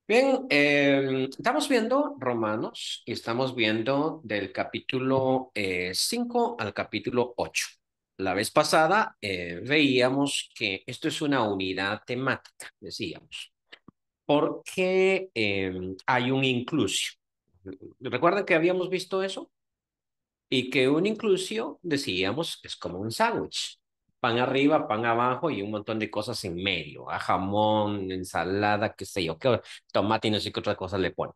Bien, estamos viendo Romanos y estamos viendo del capítulo 5 al capítulo 8. La vez pasada veíamos que esto es una unidad temática, decíamos, porque hay un inclusio. ¿Recuerdan que habíamos visto eso? Y que un inclusio, decíamos, es como un sándwich. Pan arriba, pan abajo y un montón de cosas en medio. A jamón, ensalada, qué sé yo, qué tomate y no sé qué otra cosa le ponen.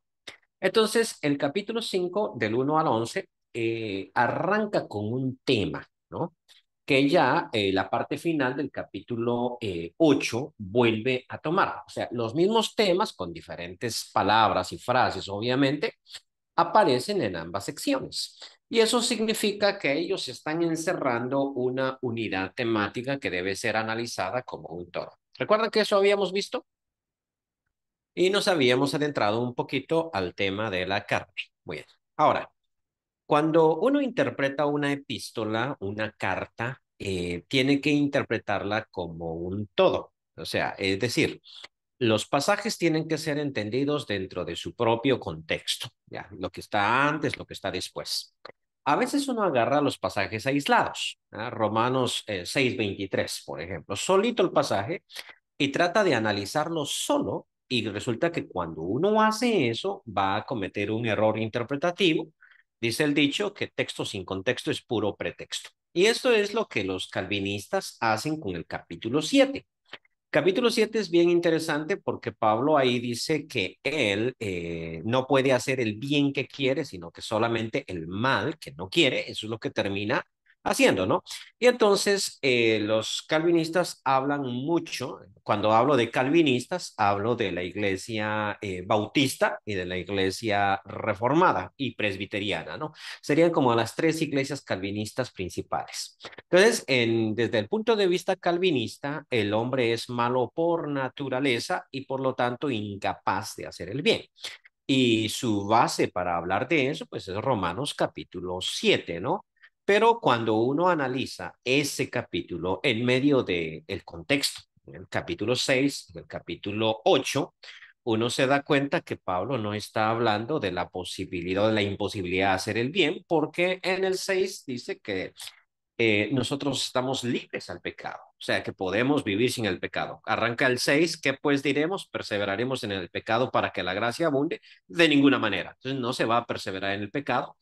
Entonces, el capítulo 5 del 1 al 11, arranca con un tema, ¿no? Que ya la parte final del capítulo 8 vuelve a tomar. O sea, los mismos temas con diferentes palabras y frases, obviamente, aparecen en ambas secciones. Y eso significa que ellos están encerrando una unidad temática que debe ser analizada como un todo. ¿Recuerdan que eso habíamos visto? Y nos habíamos adentrado un poquito al tema de la carne. Muy bien. Ahora, cuando uno interpreta una epístola, una carta, tiene que interpretarla como un todo. O sea, es decir, los pasajes tienen que ser entendidos dentro de su propio contexto, ya, lo que está antes, lo que está después. A veces uno agarra los pasajes aislados, ¿ah? Romanos 6:23, por ejemplo, solito el pasaje y trata de analizarlo solo y resulta que cuando uno hace eso va a cometer un error interpretativo. Dice el dicho que texto sin contexto es puro pretexto. Y esto es lo que los calvinistas hacen con el capítulo 7. Capítulo 7 es bien interesante porque Pablo ahí dice que él no puede hacer el bien que quiere, sino que solamente el mal que no quiere, eso es lo que termina haciendo, ¿no? Y entonces los calvinistas hablan mucho, cuando hablo de calvinistas, hablo de la iglesia bautista y de la iglesia reformada y presbiteriana, ¿no? Serían como las tres iglesias calvinistas principales. Entonces, desde el punto de vista calvinista, el hombre es malo por naturaleza y por lo tanto incapaz de hacer el bien. Y su base para hablar de eso, pues es Romanos capítulo 7, ¿no? Pero cuando uno analiza ese capítulo en medio del contexto, el capítulo 6, el capítulo 8, uno se da cuenta que Pablo no está hablando de la posibilidad o de la imposibilidad de hacer el bien, porque en el 6 dice que nosotros estamos libres al pecado, o sea que podemos vivir sin el pecado. Arranca el 6, ¿qué pues diremos? Perseveraremos en el pecado para que la gracia abunde de ninguna manera. Entonces no se va a perseverar en el pecado.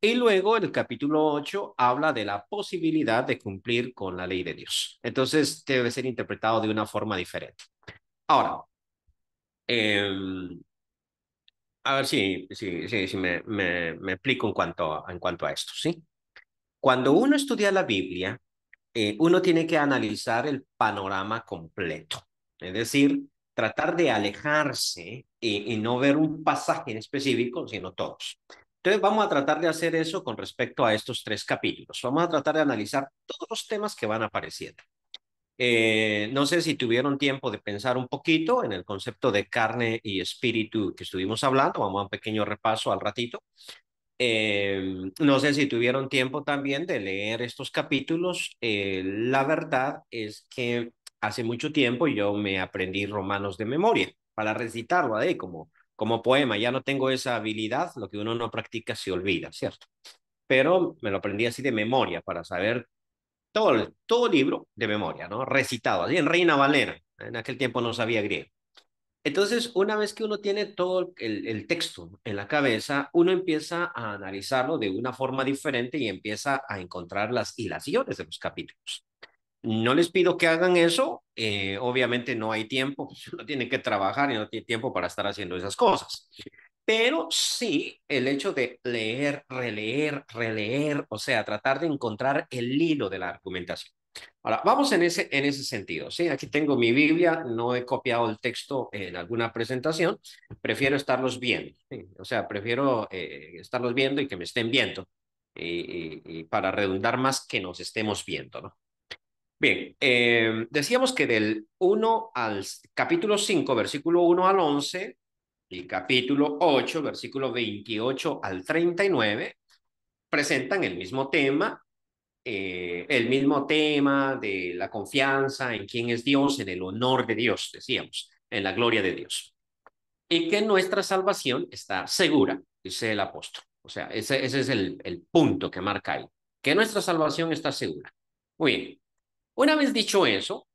Y luego el capítulo 8 habla de la posibilidad de cumplir con la ley de Dios. Entonces debe ser interpretado de una forma diferente. Ahora, eh, a ver si me explico en cuanto a esto, ¿sí? Cuando uno estudia la Biblia, uno tiene que analizar el panorama completo, es decir, tratar de alejarse y no ver un pasaje en específico, sino todos. Entonces vamos a tratar de hacer eso con respecto a estos tres capítulos. Vamos a tratar de analizar todos los temas que van apareciendo. No sé si tuvieron tiempo de pensar un poquito en el concepto de carne y espíritu que estuvimos hablando. Vamos a un pequeño repaso al ratito. No sé si tuvieron tiempo también de leer estos capítulos. La verdad es que hace mucho tiempo yo me aprendí Romanos de memoria para recitarlo ahí como poema. Ya no tengo esa habilidad, lo que uno no practica se olvida, ¿cierto? Pero me lo aprendí así de memoria para saber todo libro de memoria, ¿no? Recitado, así en Reina Valera. En aquel tiempo no sabía griego. Entonces, una vez que uno tiene todo el texto en la cabeza, uno empieza a analizarlo de una forma diferente y empieza a encontrar las hilaciones de los capítulos. No les pido que hagan eso, obviamente no hay tiempo, uno tiene que trabajar y no tiene tiempo para estar haciendo esas cosas. Pero sí el hecho de leer, releer, releer, o sea, tratar de encontrar el hilo de la argumentación. Ahora, vamos en ese sentido, ¿sí? Aquí tengo mi Biblia, no he copiado el texto en alguna presentación, prefiero estarlos viendo, ¿sí? O sea, prefiero estarlos viendo y que me estén viendo, y para redundar más que nos estemos viendo, ¿no? Bien, decíamos que del 1 al capítulo 5 versículo 1 al 11 y capítulo 8 versículo 28 al 39 presentan el mismo tema de la confianza en quién es Dios, en el honor de Dios, decíamos, en la gloria de Dios. y que nuestra salvación está segura, dice el apóstol. O sea, ese es el punto que marca ahí, que nuestra salvación está segura. Muy bien, una vez dicho eso,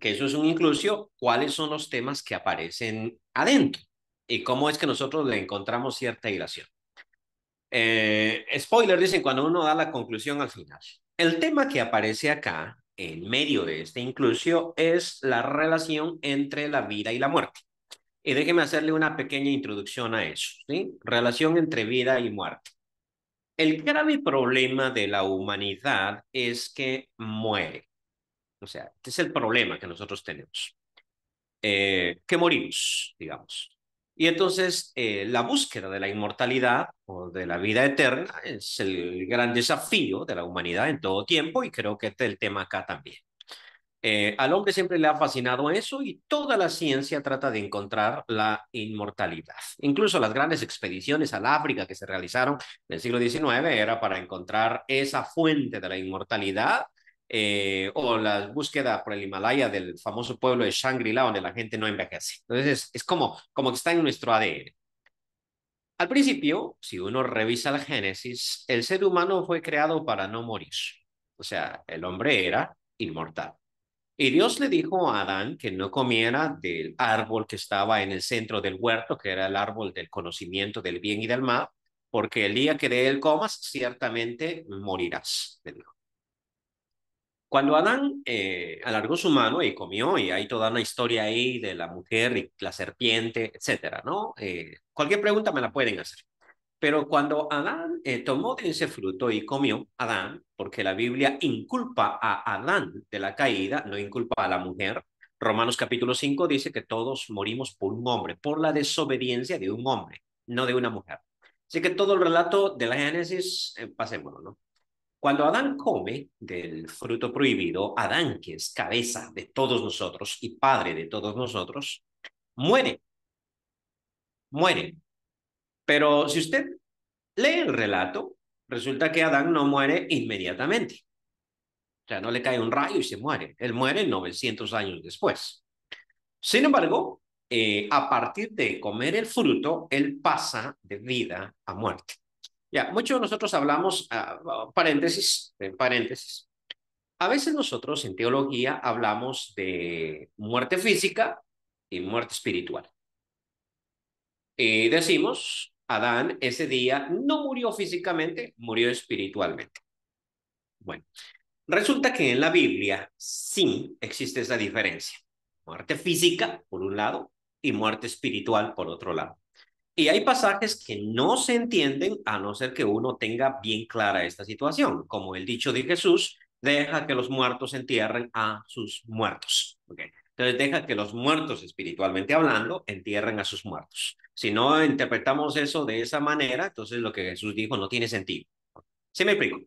que eso es un inclusio, ¿cuáles son los temas que aparecen adentro? ¿Y cómo es que nosotros le encontramos cierta hilación? Spoiler, dicen cuando uno da la conclusión al final. El tema que aparece acá, en medio de este inclusio, es la relación entre la vida y la muerte. Y déjeme hacerle una pequeña introducción a eso, ¿sí? Relación entre vida y muerte. El grave problema de la humanidad es que muere. O sea, este es el problema que nosotros tenemos. Que morimos, digamos. Y entonces la búsqueda de la inmortalidad o de la vida eterna es el gran desafío de la humanidad en todo tiempo y creo que este es el tema acá también. Al hombre siempre le ha fascinado eso y toda la ciencia trata de encontrar la inmortalidad. Incluso las grandes expediciones al África que se realizaron en el siglo XIX era para encontrar esa fuente de la inmortalidad, o la búsqueda por el Himalaya del famoso pueblo de Shangri-La donde la gente no envejece. Entonces es como que está en nuestro ADN. Al principio, si uno revisa el Génesis, el ser humano fue creado para no morir. O sea, el hombre era inmortal. Y Dios le dijo a Adán que no comiera del árbol que estaba en el centro del huerto, que era el árbol del conocimiento del bien y del mal, porque el día que de él comas, ciertamente morirás, le dijo. Cuando Adán alargó su mano y comió, y hay toda una historia ahí de la mujer y la serpiente, etcétera, ¿no? Cualquier pregunta me la pueden hacer. Pero cuando Adán tomó de ese fruto y comió, Adán, porque la Biblia inculpa a Adán de la caída, no inculpa a la mujer. Romanos capítulo 5 dice que todos morimos por un hombre, por la desobediencia de un hombre, no de una mujer. Así que todo el relato de la Génesis, pasémoslo, ¿no? Cuando Adán come del fruto prohibido, Adán, que es cabeza de todos nosotros y padre de todos nosotros, muere, muere. Pero si usted lee el relato, resulta que Adán no muere inmediatamente. O sea, no le cae un rayo y se muere. Él muere 900 años después. Sin embargo, a partir de comer el fruto, él pasa de vida a muerte. Ya, muchos de nosotros hablamos, paréntesis. A veces nosotros en teología hablamos de muerte física y muerte espiritual. Y decimos, Adán ese día no murió físicamente, murió espiritualmente. Bueno, resulta que en la Biblia sí existe esa diferencia. Muerte física, por un lado, y muerte espiritual, por otro lado. Y hay pasajes que no se entienden a no ser que uno tenga bien clara esta situación, como el dicho de Jesús, deja que los muertos entierren a sus muertos. ¿Okay? Entonces deja que los muertos, espiritualmente hablando, entierren a sus muertos. Si no interpretamos eso de esa manera, entonces lo que Jesús dijo no tiene sentido. ¿Sí me explico?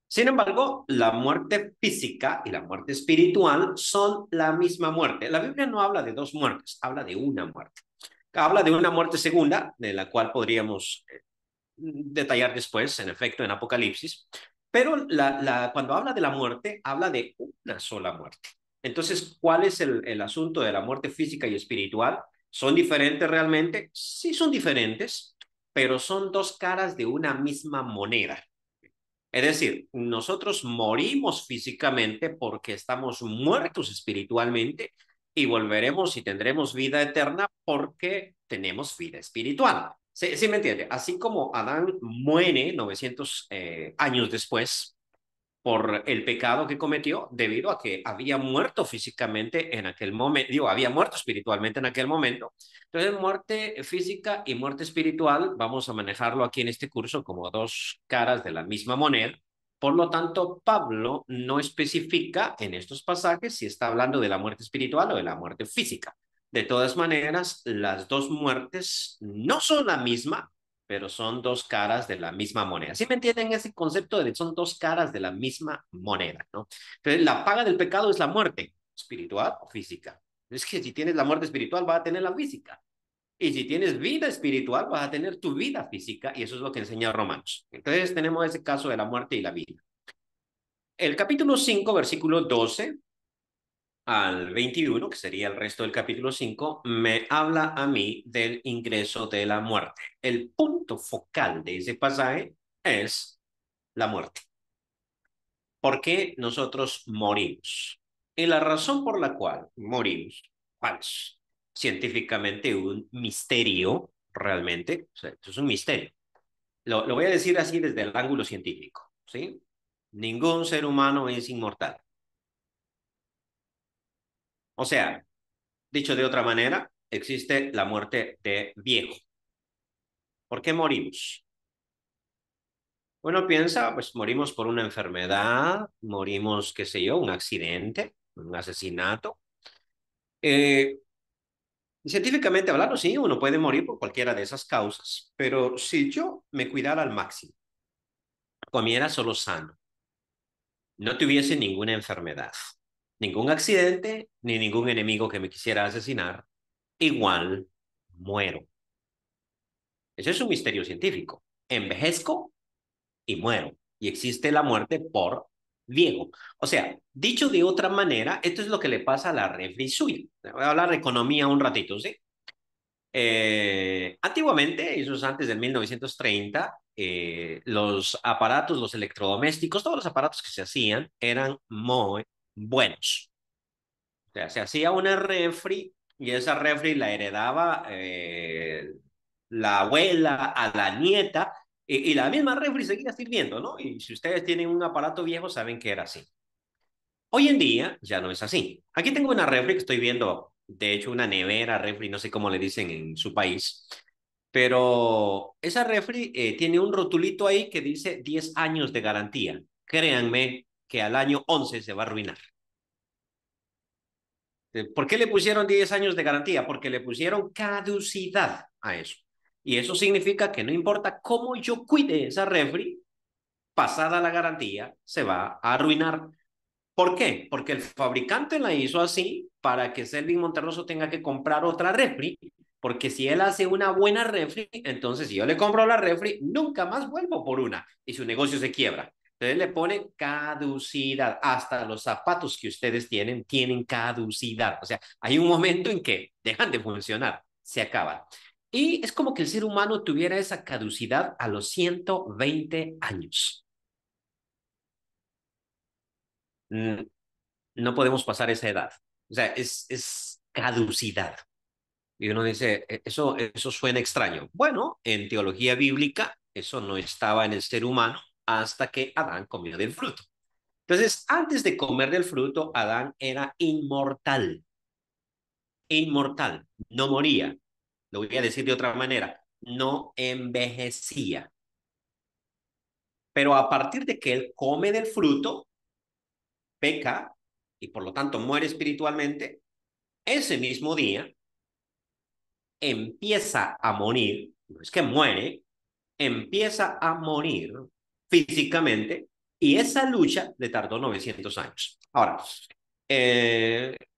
Sin embargo, la muerte física y la muerte espiritual son la misma muerte. La Biblia no habla de dos muertes, habla de una muerte. Habla de una muerte segunda, de la cual podríamos detallar después, en efecto, en Apocalipsis. Pero cuando habla de la muerte, habla de una sola muerte. Entonces, ¿cuál es el asunto de la muerte física y espiritual? ¿Son diferentes realmente? Sí, son diferentes, pero son dos caras de una misma moneda. Es decir, nosotros morimos físicamente porque estamos muertos espiritualmente y volveremos y tendremos vida eterna porque tenemos vida espiritual. ¿Sí, sí me entiende? Así como Adán muere 900 años después por el pecado que cometió debido a que había muerto físicamente en aquel momento, digo, había muerto espiritualmente en aquel momento. Entonces, muerte física y muerte espiritual, vamos a manejarlo aquí en este curso como dos caras de la misma moneda. Por lo tanto, Pablo no especifica en estos pasajes si está hablando de la muerte espiritual o de la muerte física. De todas maneras, las dos muertes no son la misma, pero son dos caras de la misma moneda. ¿Sí me entienden ese concepto de que son dos caras de la misma moneda, ¿no? Entonces, la paga del pecado es la muerte, espiritual o física. Es que si tienes la muerte espiritual, vas a tener la física. Y si tienes vida espiritual, vas a tener tu vida física, y eso es lo que enseña Romanos. Entonces, tenemos ese caso de la muerte y la vida. El capítulo 5, versículo 12, al 21, que sería el resto del capítulo 5, me habla a mí del ingreso de la muerte. El punto focal de ese pasaje es la muerte. ¿Por qué nosotros morimos? Y la razón por la cual morimos, ¿cuál es? Científicamente un misterio, realmente, o sea, esto es un misterio. Lo voy a decir así desde el ángulo científico, ¿sí? Ningún ser humano es inmortal. O sea, dicho de otra manera, existe la muerte de viejo. ¿Por qué morimos? Uno piensa, pues morimos por una enfermedad, morimos, qué sé yo, un accidente, un asesinato. Eh, Científicamente hablando, sí, uno puede morir por cualquiera de esas causas, pero si yo me cuidara al máximo, comiera solo sano, no tuviese ninguna enfermedad, ningún accidente, ni ningún enemigo que me quisiera asesinar, igual muero. Ese es un misterio científico. Envejezco y muero. Y existe la muerte por viejo. O sea, dicho de otra manera, esto es lo que le pasa a la refri suya. Voy a hablar de economía un ratito, ¿sí? Antiguamente, eso es antes del 1930, los aparatos, los electrodomésticos, todos los aparatos que se hacían eran muy buenos. O sea, se hacía una refri y esa refri la heredaba la abuela a la nieta y la misma refri seguía sirviendo, ¿no? Y si ustedes tienen un aparato viejo, saben que era así. Hoy en día ya no es así. Aquí tengo una refri que estoy viendo, de hecho una nevera, refri, no sé cómo le dicen en su país, pero esa refri tiene un rotulito ahí que dice 10 años de garantía. Créanme que al año 11 se va a arruinar. ¿Por qué le pusieron 10 años de garantía? Porque le pusieron caducidad a eso. Y eso significa que no importa cómo yo cuide esa refri, pasada la garantía, se va a arruinar. ¿Por qué? Porque el fabricante la hizo así para que Selvin Monterroso tenga que comprar otra refri, porque si él hace una buena refri, entonces si yo le compro la refri, nunca más vuelvo por una y su negocio se quiebra. Entonces le ponen caducidad. Hasta los zapatos que ustedes tienen tienen caducidad. O sea, hay un momento en que dejan de funcionar, se acaban. Y es como que el ser humano tuviera esa caducidad a los 120 años. Mm, no podemos pasar esa edad. O sea, es caducidad. Y uno dice, eso suena extraño. Bueno, en teología bíblica, eso no estaba en el ser humano hasta que Adán comió del fruto. Entonces, antes de comer del fruto, Adán era inmortal. Inmortal. No moría. Lo voy a decir de otra manera. No envejecía. Pero a partir de que él come del fruto, peca y por lo tanto muere espiritualmente, ese mismo día empieza a morir, no es que muere, empieza a morir físicamente y esa lucha le tardó 900 años. Ahora,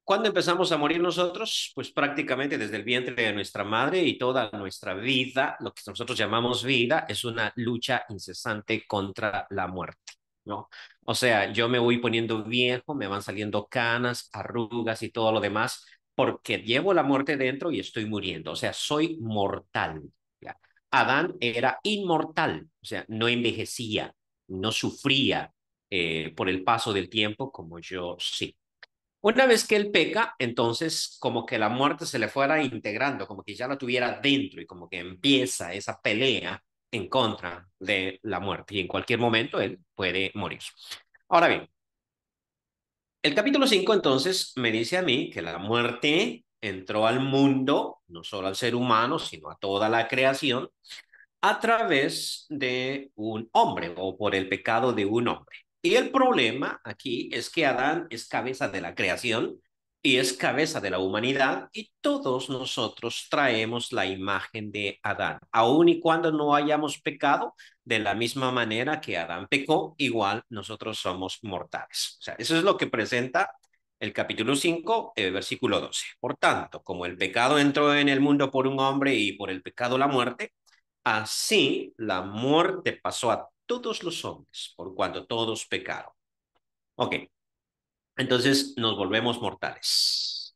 ¿cuándo empezamos a morir nosotros? Pues prácticamente desde el vientre de nuestra madre y toda nuestra vida, lo que nosotros llamamos vida, es una lucha incesante contra la muerte. ¿No? O sea, yo me voy poniendo viejo, me van saliendo canas, arrugas y todo lo demás, porque llevo la muerte dentro y estoy muriendo. O sea, soy mortal. ¿Ya? Adán era inmortal, o sea, no envejecía, no sufría por el paso del tiempo como yo sí. Una vez que él peca, entonces como que la muerte se le fuera integrando, como que ya la tuviera dentro y como que empieza esa pelea en contra de la muerte y en cualquier momento él puede morir. Ahora bien, el capítulo 5 entonces me dice a mí que la muerte entró al mundo, no solo al ser humano, sino a toda la creación, a través de un hombre o por el pecado de un hombre. Y el problema aquí es que Adán es cabeza de la creación y es cabeza de la humanidad y todos nosotros traemos la imagen de Adán. Aun y cuando no hayamos pecado, de la misma manera que Adán pecó, igual nosotros somos mortales. O sea, eso es lo que presenta el capítulo 5, versículo 12. Por tanto, como el pecado entró en el mundo por un hombre y por el pecado la muerte, así la muerte pasó a todos los hombres, por cuanto todos pecaron. Ok, Entonces nos volvemos mortales.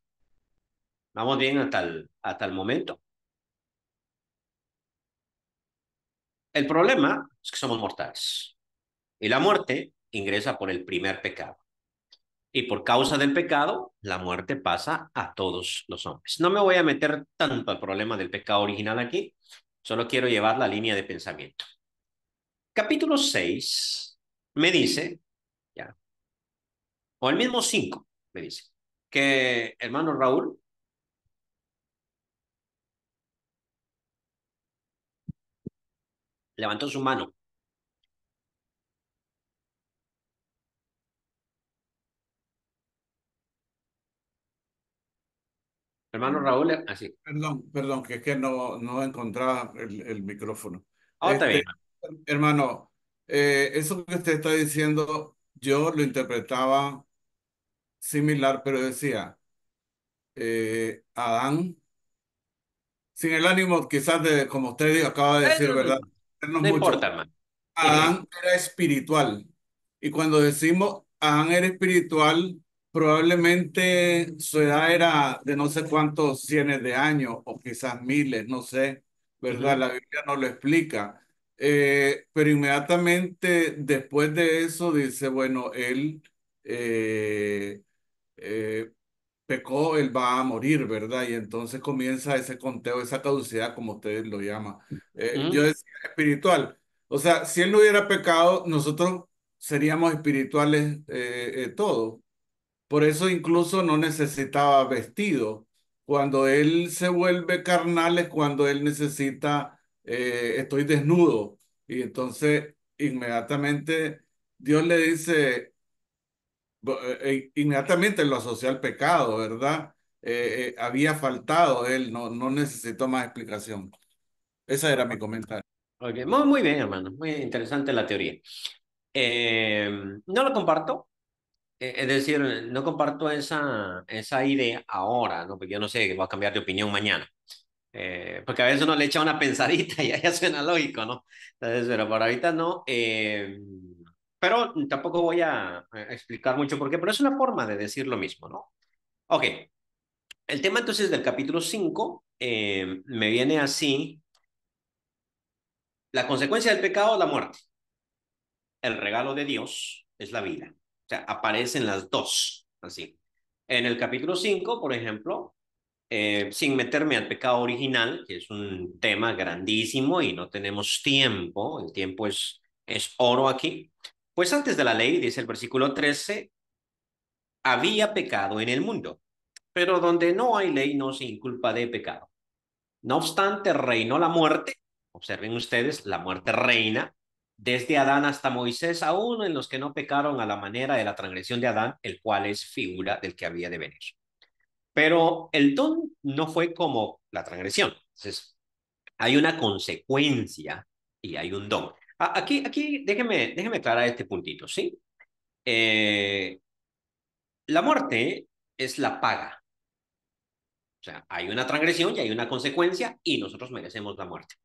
¿Vamos bien hasta el momento? El problema es que somos mortales y la muerte ingresa por el primer pecado. Y por causa del pecado, la muerte pasa a todos los hombres. No me voy a meter tanto al problema del pecado original aquí, solo quiero llevar la línea de pensamiento. Capítulo 6 me dice, ya, o el mismo 5 me dice, que hermano Raúl levantó su mano. Hermano Raúl, así. Perdón, que es que no encontraba el micrófono. Oh, está bien. Este, hermano, eso que usted está diciendo, yo lo interpretaba similar, pero decía, Adán, sin el ánimo quizás de, como usted acaba de decir, No, ¿verdad? Hacernos no mucho. importa, hermano. Adán era espiritual. Y cuando decimos Adán era espiritual, probablemente su edad era de no sé cuántos cientos de años o quizás miles, no sé, ¿verdad? La Biblia no lo explica. Pero inmediatamente después de eso dice, bueno, él eh, eh, pecó, él va a morir, ¿verdad? Y entonces comienza ese conteo, esa caducidad, como ustedes lo llaman. Yo Ujú, decía espiritual. O sea, si él no hubiera pecado, nosotros seríamos espirituales todos. Por eso incluso no necesitaba vestido. Cuando él se vuelve carnal es cuando él necesita, estoy desnudo. Y entonces inmediatamente Dios le dice, inmediatamente lo asoció al pecado, ¿verdad? Había faltado él, no necesitó más explicación. Ese era mi comentario. ok, muy bien, hermano. Muy interesante la teoría. No lo comparto. Es decir, no comparto esa idea ahora, ¿no? Porque yo no sé que voy a cambiar de opinión mañana. Porque a veces uno le echa una pensadita y ya suena lógico, ¿no? Entonces, pero por ahorita no. Pero tampoco voy a explicar mucho por qué, pero es una forma de decir lo mismo, ¿no? Ok, el tema entonces del capítulo 5 me viene así. La consecuencia del pecado es la muerte. El regalo de Dios es la vida. O sea, aparecen las dos, así. En el capítulo 5, por ejemplo, sin meterme al pecado original, que es un tema grandísimo y no tenemos tiempo, el tiempo es oro aquí, pues antes de la ley, dice el versículo 13, había pecado en el mundo, pero donde no hay ley no se inculpa de pecado. No obstante, reinó la muerte. Observen ustedes, la muerte reina desde Adán hasta Moisés, aún en los que no pecaron a la manera de la transgresión de Adán, el cual es figura del que había de venir. Pero el don no fue como la transgresión. Entonces, hay una consecuencia y hay un don. Aquí déjeme aclarar este puntito, ¿sí? Eh, la muerte es la paga. O sea, hay una transgresión y hay una consecuencia y nosotros merecemos la muerte.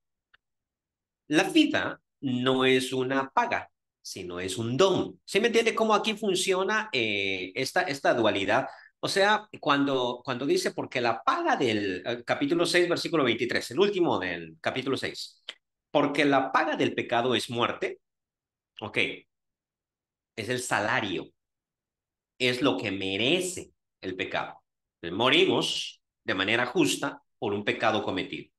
La vida no es una paga, sino es un don. ¿Sí me entiende cómo aquí funciona esta dualidad? O sea, cuando dice, porque la paga del capítulo 6 versículo 23 el último del capítulo 6 porque la paga del pecado es muerte, ok, es el salario, es lo que merece el pecado. Morimos de manera justa por un pecado cometido.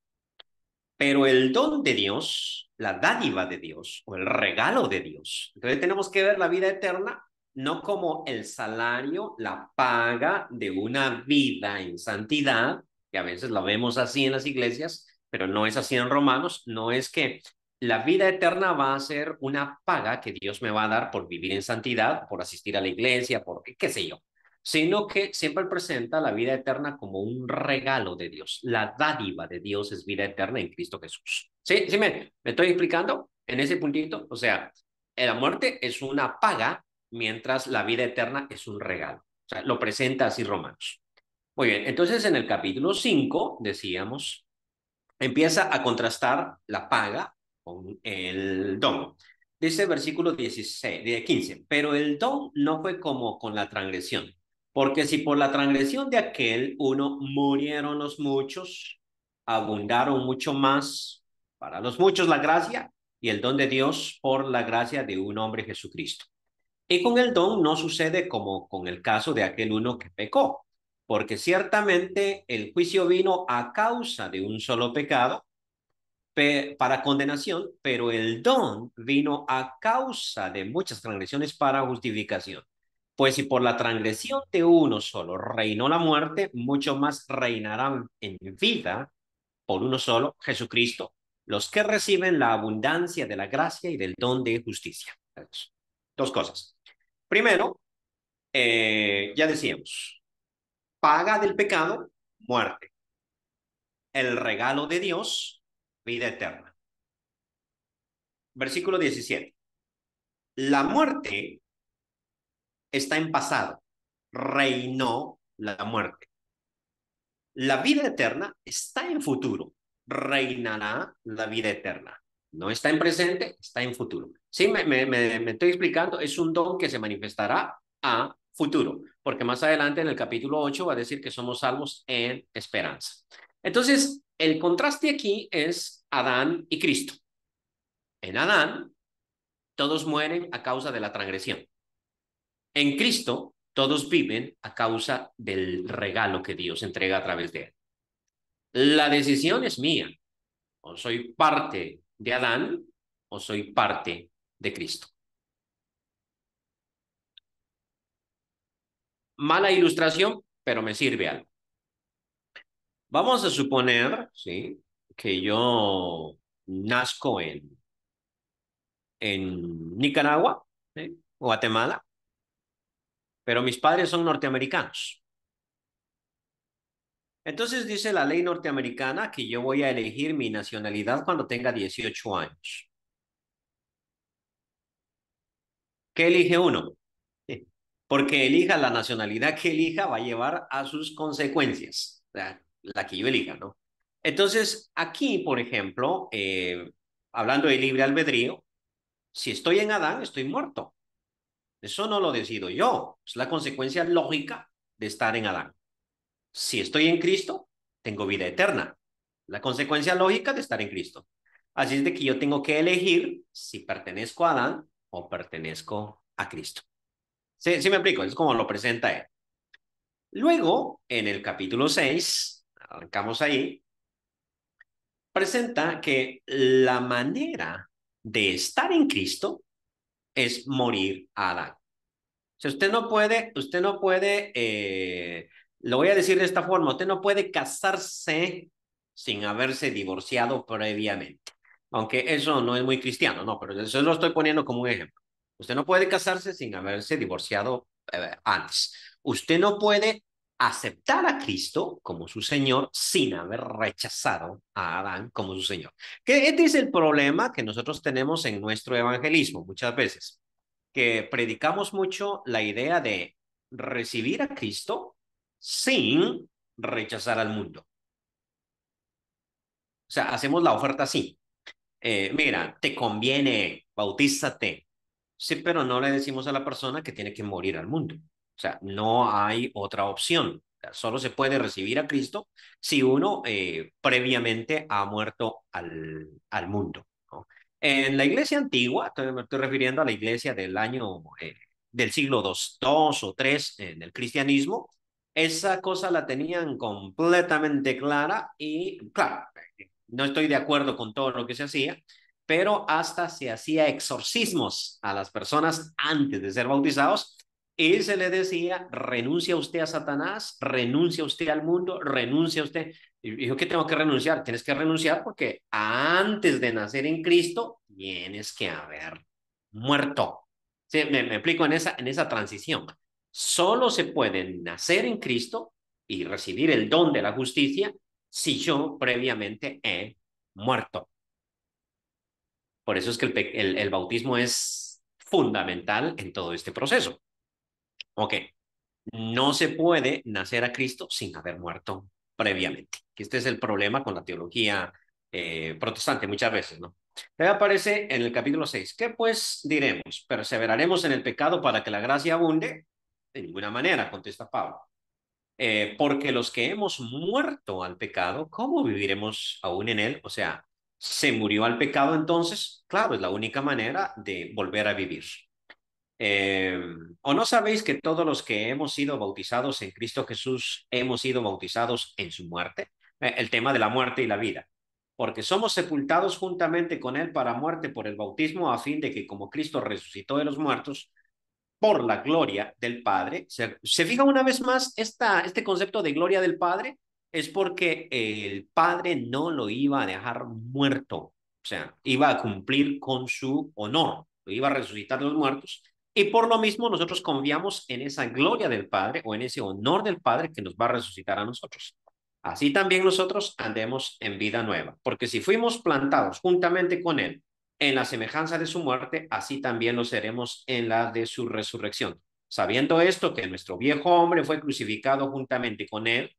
Pero el don de Dios, la dádiva de Dios o el regalo de Dios. Entonces tenemos que ver la vida eterna no como el salario, la paga de una vida en santidad, que a veces la vemos así en las iglesias, pero no es así en Romanos, no es que la vida eterna va a ser una paga que Dios me va a dar por vivir en santidad, por asistir a la iglesia, por qué sé yo, sino que siempre presenta la vida eterna como un regalo de Dios. La dádiva de Dios es vida eterna en Cristo Jesús. ¿Sí? ¿Sí me estoy explicando en ese puntito? O sea, la muerte es una paga, mientras la vida eterna es un regalo. O sea, lo presenta así Romanos. Muy bien, entonces en el capítulo 5 decíamos, empieza a contrastar la paga con el don. Dice versículo 16, 15, pero el don no fue como con la transgresión, porque si por la transgresión de aquel uno murieron los muchos, abundaron mucho más para los muchos la gracia y el don de Dios por la gracia de un hombre Jesucristo. Y con el don no sucede como con el caso de aquel uno que pecó, porque ciertamente el juicio vino a causa de un solo pecado para condenación, pero el don vino a causa de muchas transgresiones para justificación. Pues si por la transgresión de uno solo reinó la muerte, mucho más reinarán en vida por uno solo, Jesucristo, los que reciben la abundancia de la gracia y del don de justicia. Dos cosas. Primero, ya decíamos, paga del pecado, muerte. El regalo de Dios, vida eterna. Versículo 17. La muerte está en pasado. Reinó la muerte. La vida eterna está en futuro. Reinará la vida eterna. No está en presente, está en futuro. Sí, me estoy explicando. Es un don que se manifestará a futuro, porque más adelante en el capítulo 8 va a decir que somos salvos en esperanza. Entonces, el contraste aquí es Adán y Cristo. En Adán, todos mueren a causa de la transgresión. En Cristo, todos viven a causa del regalo que Dios entrega a través de él. La decisión es mía. O soy parte de Adán o soy parte de Cristo. Mala ilustración, pero me sirve algo. Vamos a suponer, ¿sí?, que yo nazco en Nicaragua, ¿sí?, Guatemala, pero mis padres son norteamericanos. Entonces dice la ley norteamericana que yo voy a elegir mi nacionalidad cuando tenga 18 años. ¿Qué elige uno? Porque elija la nacionalidad que elija va a llevar a sus consecuencias, la que yo elija, ¿no? Entonces, aquí, por ejemplo, hablando de libre albedrío, si estoy en Adán, estoy muerto. Eso no lo decido yo, es la consecuencia lógica de estar en Adán. Si estoy en Cristo, tengo vida eterna. La consecuencia lógica de estar en Cristo. Así es de que yo tengo que elegir si pertenezco a Adán o pertenezco a Cristo. Sí, sí me explico, es como lo presenta él. Luego, en el capítulo 6, arrancamos ahí, presenta que la manera de estar en Cristo es morir a Adán. O sea, usted no puede, lo voy a decir de esta forma, usted no puede casarse sin haberse divorciado previamente. Aunque eso no es muy cristiano, no, pero eso lo estoy poniendo como un ejemplo. Usted no puede casarse sin haberse divorciado antes. Usted no puede aceptar a Cristo como su Señor sin haber rechazado a Adán como su Señor. Que este es el problema que nosotros tenemos en nuestro evangelismo muchas veces, que predicamos mucho la idea de recibir a Cristo sin rechazar al mundo. O sea, hacemos la oferta así. Mira, te conviene, bautízate. Sí, pero no le decimos a la persona que tiene que morir al mundo. O sea, no hay otra opción. O sea, solo se puede recibir a Cristo si uno previamente ha muerto al mundo, ¿no? En la iglesia antigua, me estoy refiriendo a la iglesia del año del siglo II o III en el cristianismo, esa cosa la tenían completamente clara y, claro, no estoy de acuerdo con todo lo que se hacía, pero hasta se hacía exorcismos a las personas antes de ser bautizados y se le decía, renuncia usted a Satanás, renuncia usted al mundo, renuncia usted. Y yo, ¿qué tengo que renunciar? Tienes que renunciar porque antes de nacer en Cristo tienes que haber muerto. Sí, me explico en esa transición. Solo se puede nacer en Cristo y recibir el don de la justicia si yo previamente he muerto. Por eso es que el bautismo es fundamental en todo este proceso. Ok, no se puede nacer a Cristo sin haber muerto previamente. Este es el problema con la teología protestante muchas veces, ¿no? Luego aparece en el capítulo 6. ¿Qué pues diremos? ¿Perseveraremos en el pecado para que la gracia abunde? De ninguna manera, contesta Pablo. Porque los que hemos muerto al pecado, ¿cómo viviremos aún en él? O sea, se murió al pecado entonces, claro, es la única manera de volver a vivir. Eh, ¿O no sabéis que todos los que hemos sido bautizados en Cristo Jesús hemos sido bautizados en su muerte? El tema de la muerte y la vida. Porque somos sepultados juntamente con Él para muerte por el bautismo, a fin de que como Cristo resucitó de los muertos, por la gloria del Padre. Se fija una vez más, este concepto de gloria del Padre es porque el Padre no lo iba a dejar muerto, o sea, iba a cumplir con su honor, lo iba a resucitar de los muertos. Y por lo mismo nosotros confiamos en esa gloria del Padre o en ese honor del Padre que nos va a resucitar a nosotros. Así también nosotros andemos en vida nueva, porque si fuimos plantados juntamente con Él en la semejanza de su muerte, así también lo seremos en la de su resurrección. Sabiendo esto, que nuestro viejo hombre fue crucificado juntamente con él,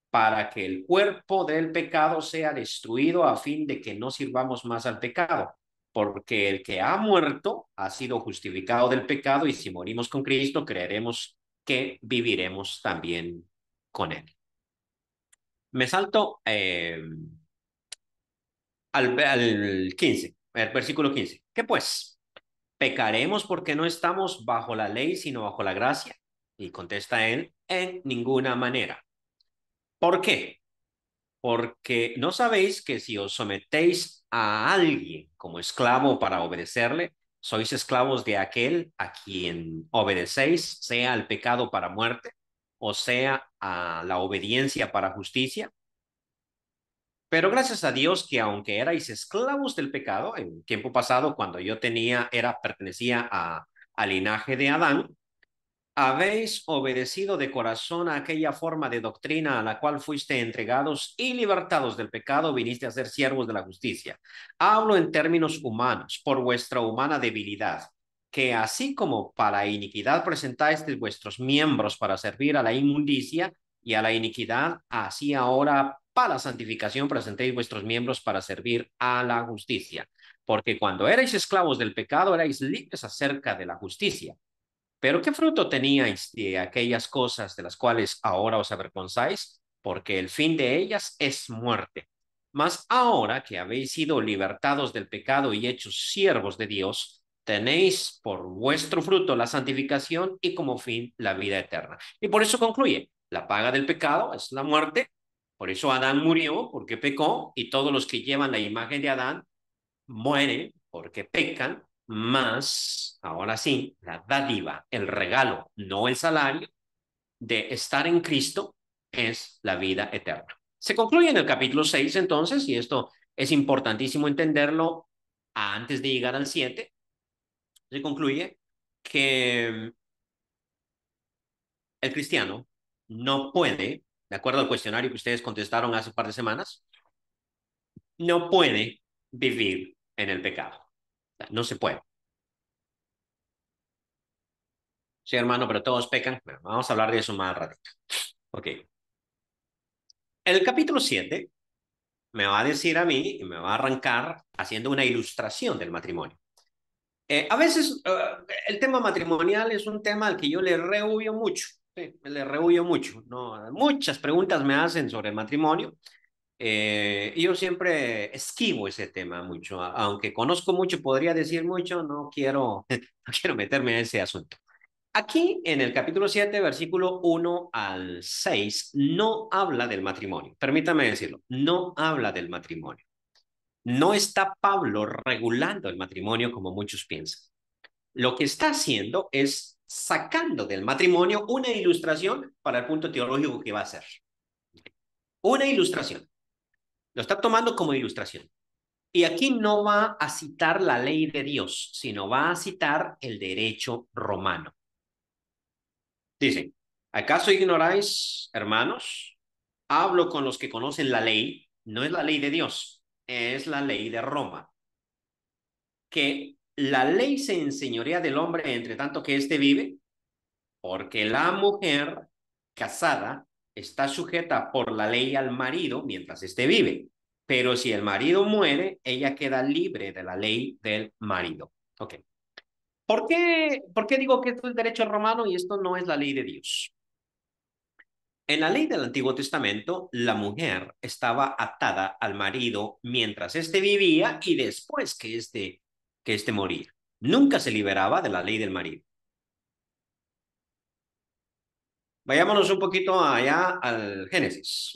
para que el cuerpo del pecado sea destruido a fin de que no sirvamos más al pecado. Porque el que ha muerto ha sido justificado del pecado y si morimos con Cristo, creeremos que viviremos también con él. Me salto al 15, el versículo 15. ¿Qué pues? ¿Pecaremos porque no estamos bajo la ley, sino bajo la gracia? Y contesta él, en ninguna manera. ¿Por qué? Porque no sabéis que si os sometéis a alguien como esclavo para obedecerle, sois esclavos de aquel a quien obedecéis, sea al pecado para muerte, o sea a la obediencia para justicia. Pero gracias a Dios que aunque erais esclavos del pecado, en tiempo pasado, cuando yo pertenecía al linaje de Adán, habéis obedecido de corazón a aquella forma de doctrina a la cual fuiste entregados y libertados del pecado, viniste a ser siervos de la justicia. Hablo en términos humanos, por vuestra humana debilidad, que así como para iniquidad presentáis vuestros miembros para servir a la inmundicia y a la iniquidad, así ahora para santificación presentéis vuestros miembros para servir a la justicia. Porque cuando erais esclavos del pecado, erais libres acerca de la justicia. Pero ¿qué fruto teníais de aquellas cosas de las cuales ahora os avergonzáis? Porque el fin de ellas es muerte. Mas ahora que habéis sido libertados del pecado y hechos siervos de Dios, tenéis por vuestro fruto la santificación y como fin la vida eterna. Y por eso concluye, la paga del pecado es la muerte. Por eso Adán murió porque pecó y todos los que llevan la imagen de Adán mueren porque pecan, más, ahora sí, la dádiva, el regalo, no el salario de estar en Cristo es la vida eterna. Se concluye en el capítulo 6 entonces, y esto es importantísimo entenderlo antes de llegar al 7, se concluye que el cristiano no puede, de acuerdo al cuestionario que ustedes contestaron hace un par de semanas, no puede vivir en el pecado. No se puede. Sí, hermano, pero todos pecan. Bueno, vamos a hablar de eso más ratito. Ok. El capítulo 7 me va a decir a mí y me va a arrancar haciendo una ilustración del matrimonio. A veces el tema matrimonial es un tema al que yo le rehuyo mucho. Sí, le rehuyo mucho. ¿No? Muchas preguntas me hacen sobre el matrimonio. Y yo siempre esquivo ese tema mucho. Aunque conozco mucho, podría decir mucho, no quiero, no quiero meterme en ese asunto. Aquí en el capítulo 7, versículo 1 al 6, no habla del matrimonio. Permítame decirlo, no habla del matrimonio. No está Pablo regulando el matrimonio como muchos piensan. Lo que está haciendo es sacando del matrimonio una ilustración para el punto teológico que va a hacer. Una ilustración. Lo está tomando como ilustración. Y aquí no va a citar la ley de Dios, sino va a citar el derecho romano. Dice, ¿acaso ignoráis, hermanos? Hablo con los que conocen la ley, no es la ley de Dios, es la ley de Roma, que la ley se enseñorea del hombre entre tanto que éste vive, porque la mujer casada está sujeta por la ley al marido mientras éste vive. Pero si el marido muere, ella queda libre de la ley del marido. Ok. ¿Por qué digo que esto es derecho romano y esto no es la ley de Dios? En la ley del Antiguo Testamento, la mujer estaba atada al marido mientras éste vivía y después que éste moría. Nunca se liberaba de la ley del marido. Vayámonos un poquito allá al Génesis.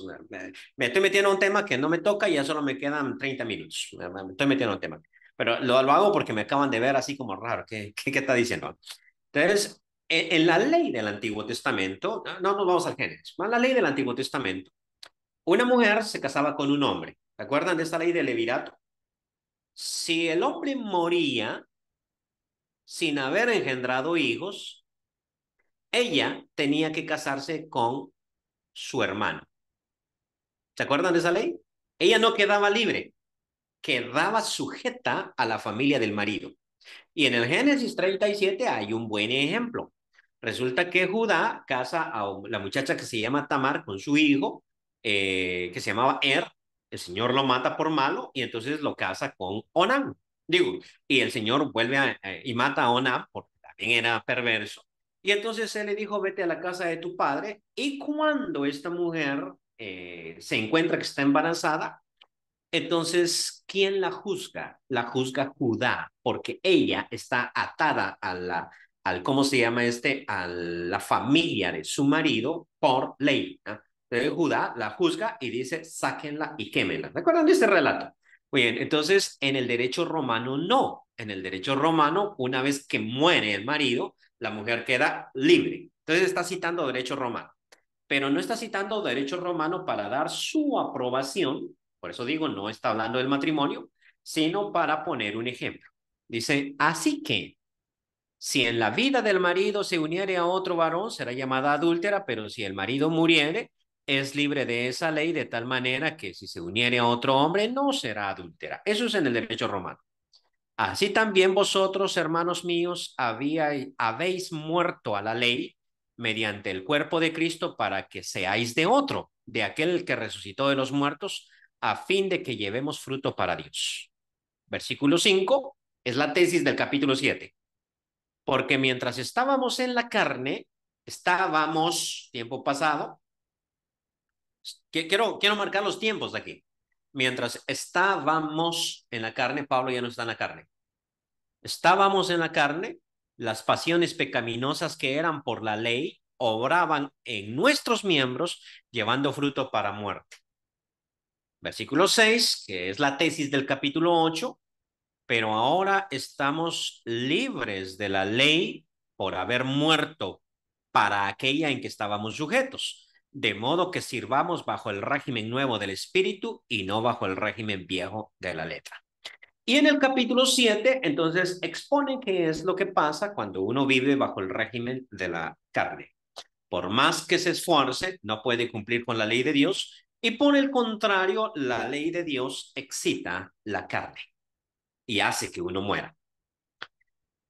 Me estoy metiendo a un tema que no me toca y ya solo me quedan 30 minutos. Me estoy metiendo a un tema. Pero lo hago porque me acaban de ver así como raro. ¿Qué está diciendo? Entonces, en la ley del Antiguo Testamento, no nos vamos al Génesis, en la ley del Antiguo Testamento, una mujer se casaba con un hombre. ¿Se acuerdan de esta ley del levirato? Si el hombre moría sin haber engendrado hijos, ella tenía que casarse con su hermano. ¿Se acuerdan de esa ley? Ella no quedaba libre, quedaba sujeta a la familia del marido. Y en el Génesis 37 hay un buen ejemplo. Resulta que Judá casa a la muchacha que se llama Tamar con su hijo, que se llamaba El Señor lo mata por malo y entonces lo casa con Onán. Digo, y el Señor vuelve y mata a Onán porque también era perverso. Y entonces él le dijo, vete a la casa de tu padre. Y cuando esta mujer se encuentra que está embarazada, entonces, ¿quién la juzga? La juzga Judá, porque ella está atada ¿cómo se llama este? A la familia de su marido por ley. ¿No? Entonces, Judá la juzga y dice, sáquenla y quémenla. ¿Recuerdan de este relato? Muy bien, entonces, en el derecho romano no. En el derecho romano, una vez que muere el marido, la mujer queda libre. Entonces, está citando derecho romano, pero no está citando derecho romano para dar su aprobación, por eso digo, no está hablando del matrimonio, sino para poner un ejemplo. Dice, así que si en la vida del marido se uniere a otro varón, será llamada adúltera, pero si el marido muriere, es libre de esa ley de tal manera que si se uniere a otro hombre, no será adúltera. Eso es en el derecho romano. Así también vosotros, hermanos míos, habéis muerto a la ley mediante el cuerpo de Cristo para que seáis de otro, de aquel que resucitó de los muertos, a fin de que llevemos fruto para Dios. Versículo 5 es la tesis del capítulo 7. Porque mientras estábamos en la carne, tiempo pasado, quiero marcar los tiempos de aquí. Mientras estábamos en la carne, Pablo ya no está en la carne. Estábamos en la carne, las pasiones pecaminosas que eran por la ley obraban en nuestros miembros, llevando fruto para muerte. Versículo 6, que es la tesis del capítulo 8, pero ahora estamos libres de la ley por haber muerto para aquella en que estábamos sujetos, de modo que sirvamos bajo el régimen nuevo del espíritu y no bajo el régimen viejo de la letra. Y en el capítulo 7, entonces, expone qué es lo que pasa cuando uno vive bajo el régimen de la carne. Por más que se esfuerce, no puede cumplir con la ley de Dios y por el contrario, la ley de Dios excita la carne y hace que uno muera.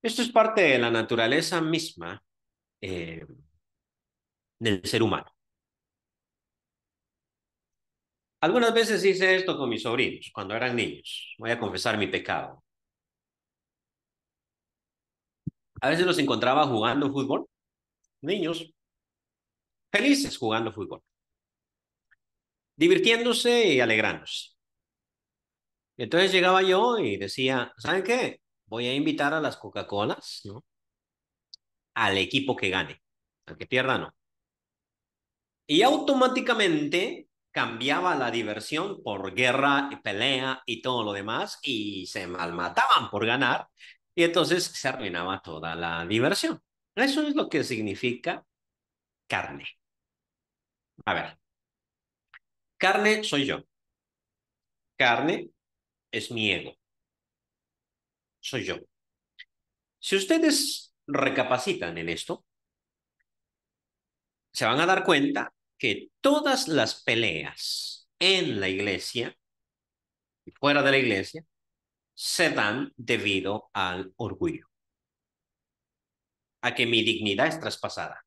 Esto es parte de la naturaleza misma eh, del ser humano. Algunas veces hice esto con mis sobrinos cuando eran niños. Voy a confesar mi pecado. A veces los encontraba jugando fútbol, niños felices jugando fútbol, divirtiéndose y alegrándose. Entonces llegaba yo y decía, ¿saben qué? Voy a invitar a las Coca-Colas, ¿no? Al equipo que gane, al que pierda no. Y automáticamente cambiaba la diversión por guerra y pelea y todo lo demás y se malmataban por ganar y entonces se arruinaba toda la diversión. Eso es lo que significa carne. A ver, carne soy yo. Carne es mi ego. Soy yo. Si ustedes recapacitan en esto, se van a dar cuenta que todas las peleas en la iglesia y fuera de la iglesia se dan debido al orgullo, a que mi dignidad es traspasada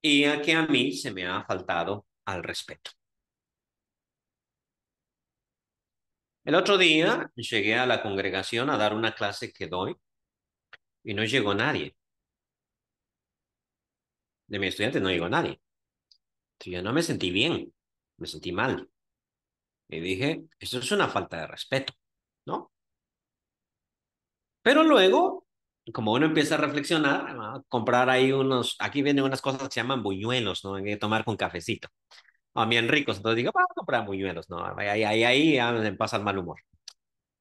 y a que a mí se me ha faltado al respeto. El otro día llegué a la congregación a dar una clase que doy y no llegó nadie. De mis estudiantes no llegó nadie. Entonces yo no me sentí bien, me sentí mal. Y dije, esto es una falta de respeto, ¿no? Pero luego, como uno empieza a reflexionar, a comprar ahí aquí venden unas cosas que se llaman buñuelos, ¿no? Hay que tomar con cafecito. Bien ricos. Entonces digo, vamos a comprar buñuelos, ¿no? Ahí ya me pasa el mal humor.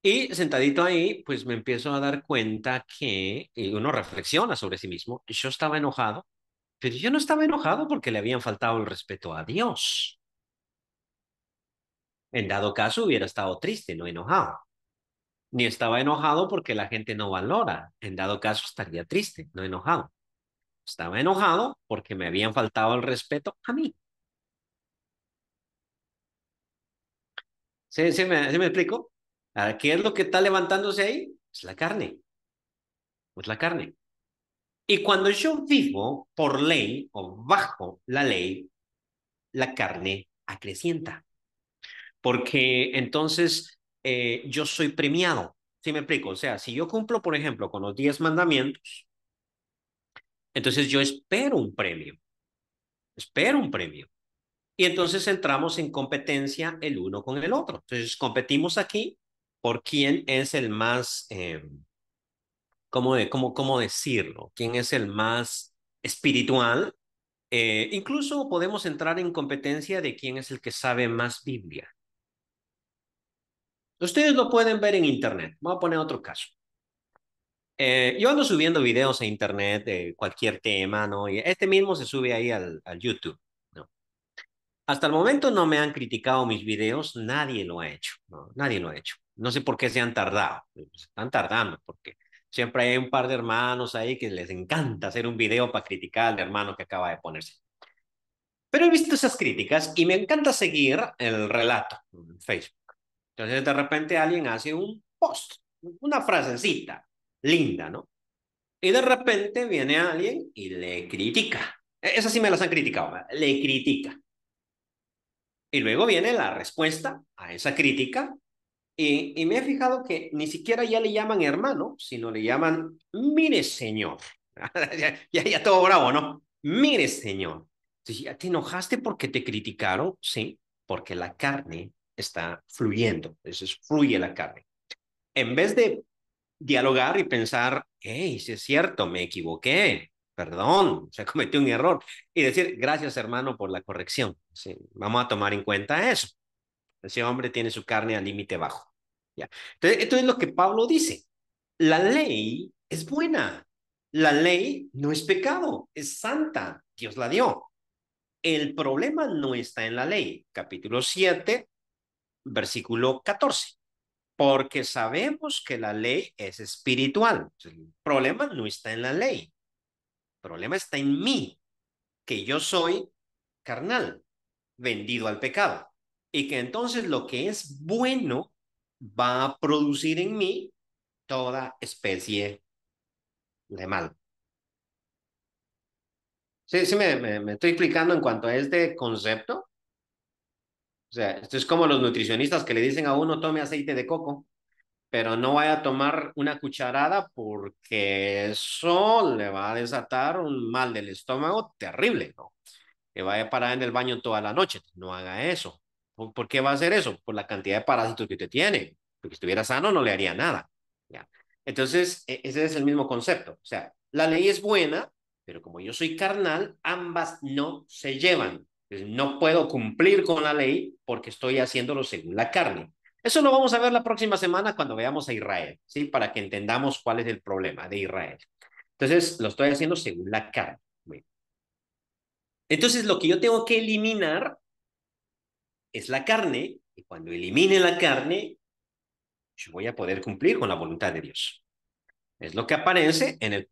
Y sentadito ahí, pues me empiezo a dar cuenta que y uno reflexiona sobre sí mismo. Yo estaba enojado, pero yo no estaba enojado porque le habían faltado el respeto a Dios. En dado caso, hubiera estado triste, no enojado. Ni estaba enojado porque la gente no valora. En dado caso, estaría triste, no enojado. Estaba enojado porque me habían faltado el respeto a mí. ¿Sí me explico? ¿Qué es lo que está levantándose ahí? Es la carne. Es la carne. Y cuando yo vivo por ley o bajo la ley, la carne acrecienta. Porque entonces yo soy premiado. ¿Sí me explico? O sea, si yo cumplo, por ejemplo, con los 10 mandamientos, entonces yo espero un premio. Espero un premio. Y entonces entramos en competencia el uno con el otro. Entonces competimos aquí por quién es el más, ¿cómo decirlo? ¿Quién es el más espiritual? Incluso podemos entrar en competencia de quién es el que sabe más Biblia. Ustedes lo pueden ver en Internet. Voy a poner otro caso. Yo ando subiendo videos a Internet de cualquier tema, ¿no? Y este mismo se sube ahí al YouTube, ¿no? Hasta el momento no me han criticado mis videos, nadie lo ha hecho, ¿no? Nadie lo ha hecho. No sé por qué se han tardado, se están tardando, porque siempre hay un par de hermanos ahí que les encanta hacer un video para criticar al hermano que acaba de ponerse. Pero he visto esas críticas y me encanta seguir el relato en Facebook. Entonces de repente alguien hace un post, una frasecita linda, ¿no? Y de repente viene alguien y le critica. Esas sí me las han criticado, ¿verdad? Le critica. Y luego viene la respuesta a esa crítica. Y me he fijado que ni siquiera ya le llaman hermano, sino le llaman, mire señor. Ya todo bravo, ¿no? Mire señor. Entonces, ¿ya te enojaste porque te criticaron? Sí, porque la carne está fluyendo. Entonces fluye la carne. En vez de dialogar y pensar, hey, si es cierto, me equivoqué, perdón, se cometió un error. Y decir, gracias hermano por la corrección. Sí, vamos a tomar en cuenta eso. Ese hombre tiene su carne al límite bajo. ¿Ya? Entonces, esto es lo que Pablo dice. La ley es buena. La ley no es pecado, es santa. Dios la dio. El problema no está en la ley. Capítulo 7, versículo 14. Porque sabemos que la ley es espiritual. El problema no está en la ley. El problema está en mí, que yo soy carnal, vendido al pecado. Y que entonces lo que es bueno va a producir en mí toda especie de mal. Sí, me estoy explicando en cuanto a este concepto. O sea, esto es como los nutricionistas que le dicen a uno tome aceite de coco, pero no vaya a tomar una cucharada porque eso le va a desatar un mal del estómago terrible, ¿no? Que vaya a parar en el baño toda la noche. No haga eso. ¿Por qué va a hacer eso? Por la cantidad de parásitos que usted tiene. Porque si estuviera sano no le haría nada. ¿Ya? Entonces, ese es el mismo concepto. O sea, la ley es buena, pero como yo soy carnal, ambas no se llevan. Entonces, no puedo cumplir con la ley porque estoy haciéndolo según la carne. Eso lo vamos a ver la próxima semana cuando veamos a Israel, ¿sí? Para que entendamos cuál es el problema de Israel. Entonces, lo estoy haciendo según la carne. Bueno, entonces, lo que yo tengo que eliminar es la carne, y cuando elimine la carne, yo voy a poder cumplir con la voluntad de Dios. Es lo que aparece en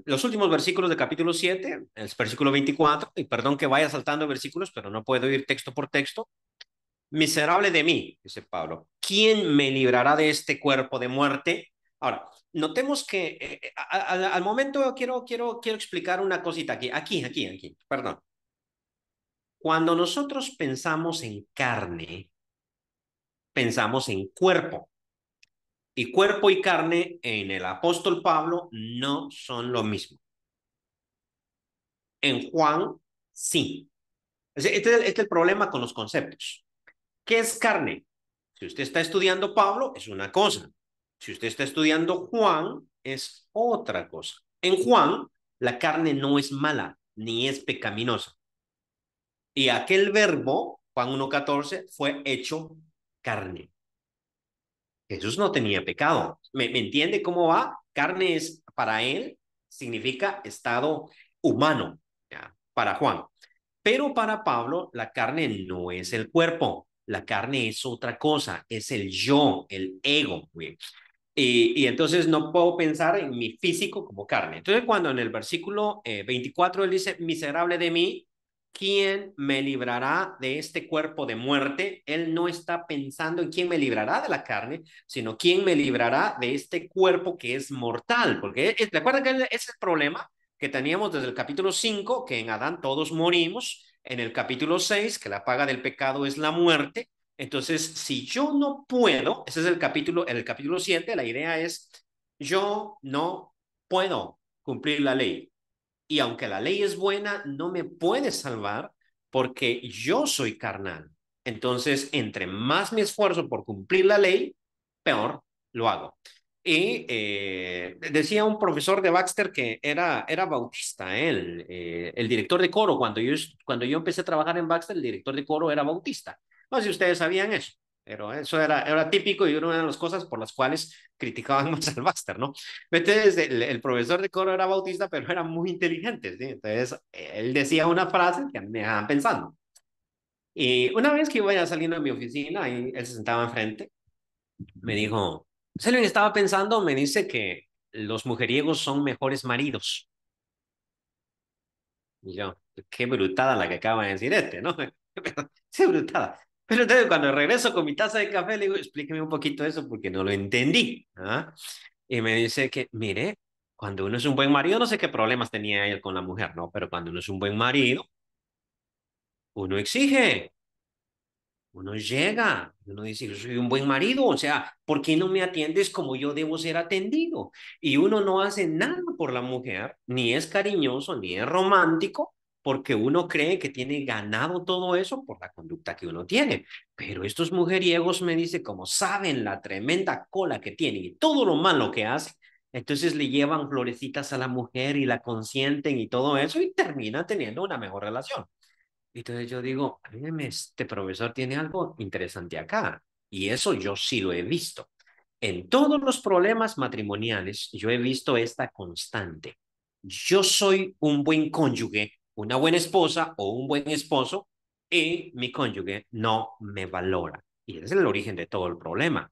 los últimos versículos del capítulo 7, el versículo 24, y perdón que vaya saltando versículos, pero no puedo ir texto por texto. Miserable de mí, dice Pablo, ¿quién me librará de este cuerpo de muerte? Ahora, notemos que al momento quiero explicar una cosita aquí, perdón. Cuando nosotros pensamos en carne, pensamos en cuerpo. Y cuerpo y carne en el apóstol Pablo no son lo mismo. En Juan, sí. Este es el problema con los conceptos. ¿Qué es carne? Si usted está estudiando Pablo, es una cosa. Si usted está estudiando Juan, es otra cosa. En Juan, la carne no es mala ni es pecaminosa. Y aquel verbo, Juan 1:14, fue hecho carne. Jesús no tenía pecado. ¿Me entiende cómo va? Carne es, para él, significa estado humano, ¿ya? Para Juan. Pero para Pablo, la carne no es el cuerpo. La carne es otra cosa, es el yo, el ego. Güey. Y entonces no puedo pensar en mi físico como carne. Entonces cuando en el versículo 24 él dice, miserable de mí, ¿quién me librará de este cuerpo de muerte? Él no está pensando en quién me librará de la carne, sino quién me librará de este cuerpo que es mortal. Porque recuerda que ese es el problema que teníamos desde el capítulo 5, que en Adán todos morimos. En el capítulo 6, que la paga del pecado es la muerte. Entonces, si yo no puedo, ese es el capítulo 7, la idea es, yo no puedo cumplir la ley. Y aunque la ley es buena, no me puede salvar porque yo soy carnal. Entonces, entre más me esfuerzo por cumplir la ley, peor lo hago. Y decía un profesor de Baxter que era bautista, él, el director de coro, cuando yo empecé a trabajar en Baxter, el director de coro era bautista. No sé si ustedes sabían eso, pero eso era típico y era una de las cosas por las cuales criticaban más al Baxter, ¿no? Entonces, el profesor de coro era bautista, pero era muy inteligente, ¿sí? Entonces, él decía una frase que me dejaban pensando. Y una vez que iba saliendo de mi oficina, y él se sentaba enfrente, me dijo, Selwyn, estaba pensando, me dice que los mujeriegos son mejores maridos. Y yo, qué brutada la que acaba de decir ¿no? Qué brutada. Pero entonces cuando regreso con mi taza de café, le digo, explíqueme un poquito eso porque no lo entendí. ¿Ah? Y me dice que, mire, cuando uno es un buen marido, no sé qué problemas tenía él con la mujer, ¿no? Pero cuando uno es un buen marido, uno exige, uno llega, uno dice, yo soy un buen marido, o sea, ¿por qué no me atiendes como yo debo ser atendido? Y uno no hace nada por la mujer, ni es cariñoso, ni es romántico, porque uno cree que tiene ganado todo eso por la conducta que uno tiene. Pero estos mujeriegos me dicen, como saben la tremenda cola que tienen y todo lo malo que hacen, entonces le llevan florecitas a la mujer y la consienten y todo eso y termina teniendo una mejor relación. Y entonces yo digo, mírame, este profesor tiene algo interesante acá. Y eso yo sí lo he visto. En todos los problemas matrimoniales, yo he visto esta constante. Yo soy un buen cónyuge, una buena esposa o un buen esposo, y mi cónyuge no me valora. Y ese es el origen de todo el problema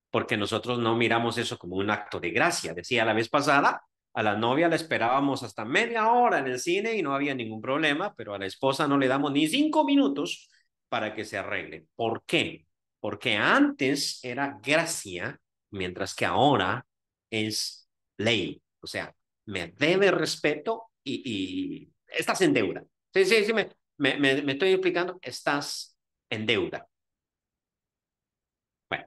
porque nosotros no miramos eso como un acto de gracia. Decía la vez pasada, a la novia la esperábamos hasta media hora en el cine y no había ningún problema, pero a la esposa no le damos ni 5 minutos para que se arregle. ¿Por qué? Porque antes era gracia, mientras que ahora es ley. O sea, me debe respeto y estás en deuda. Sí, sí, sí, me estoy explicando, estás en deuda. Bueno,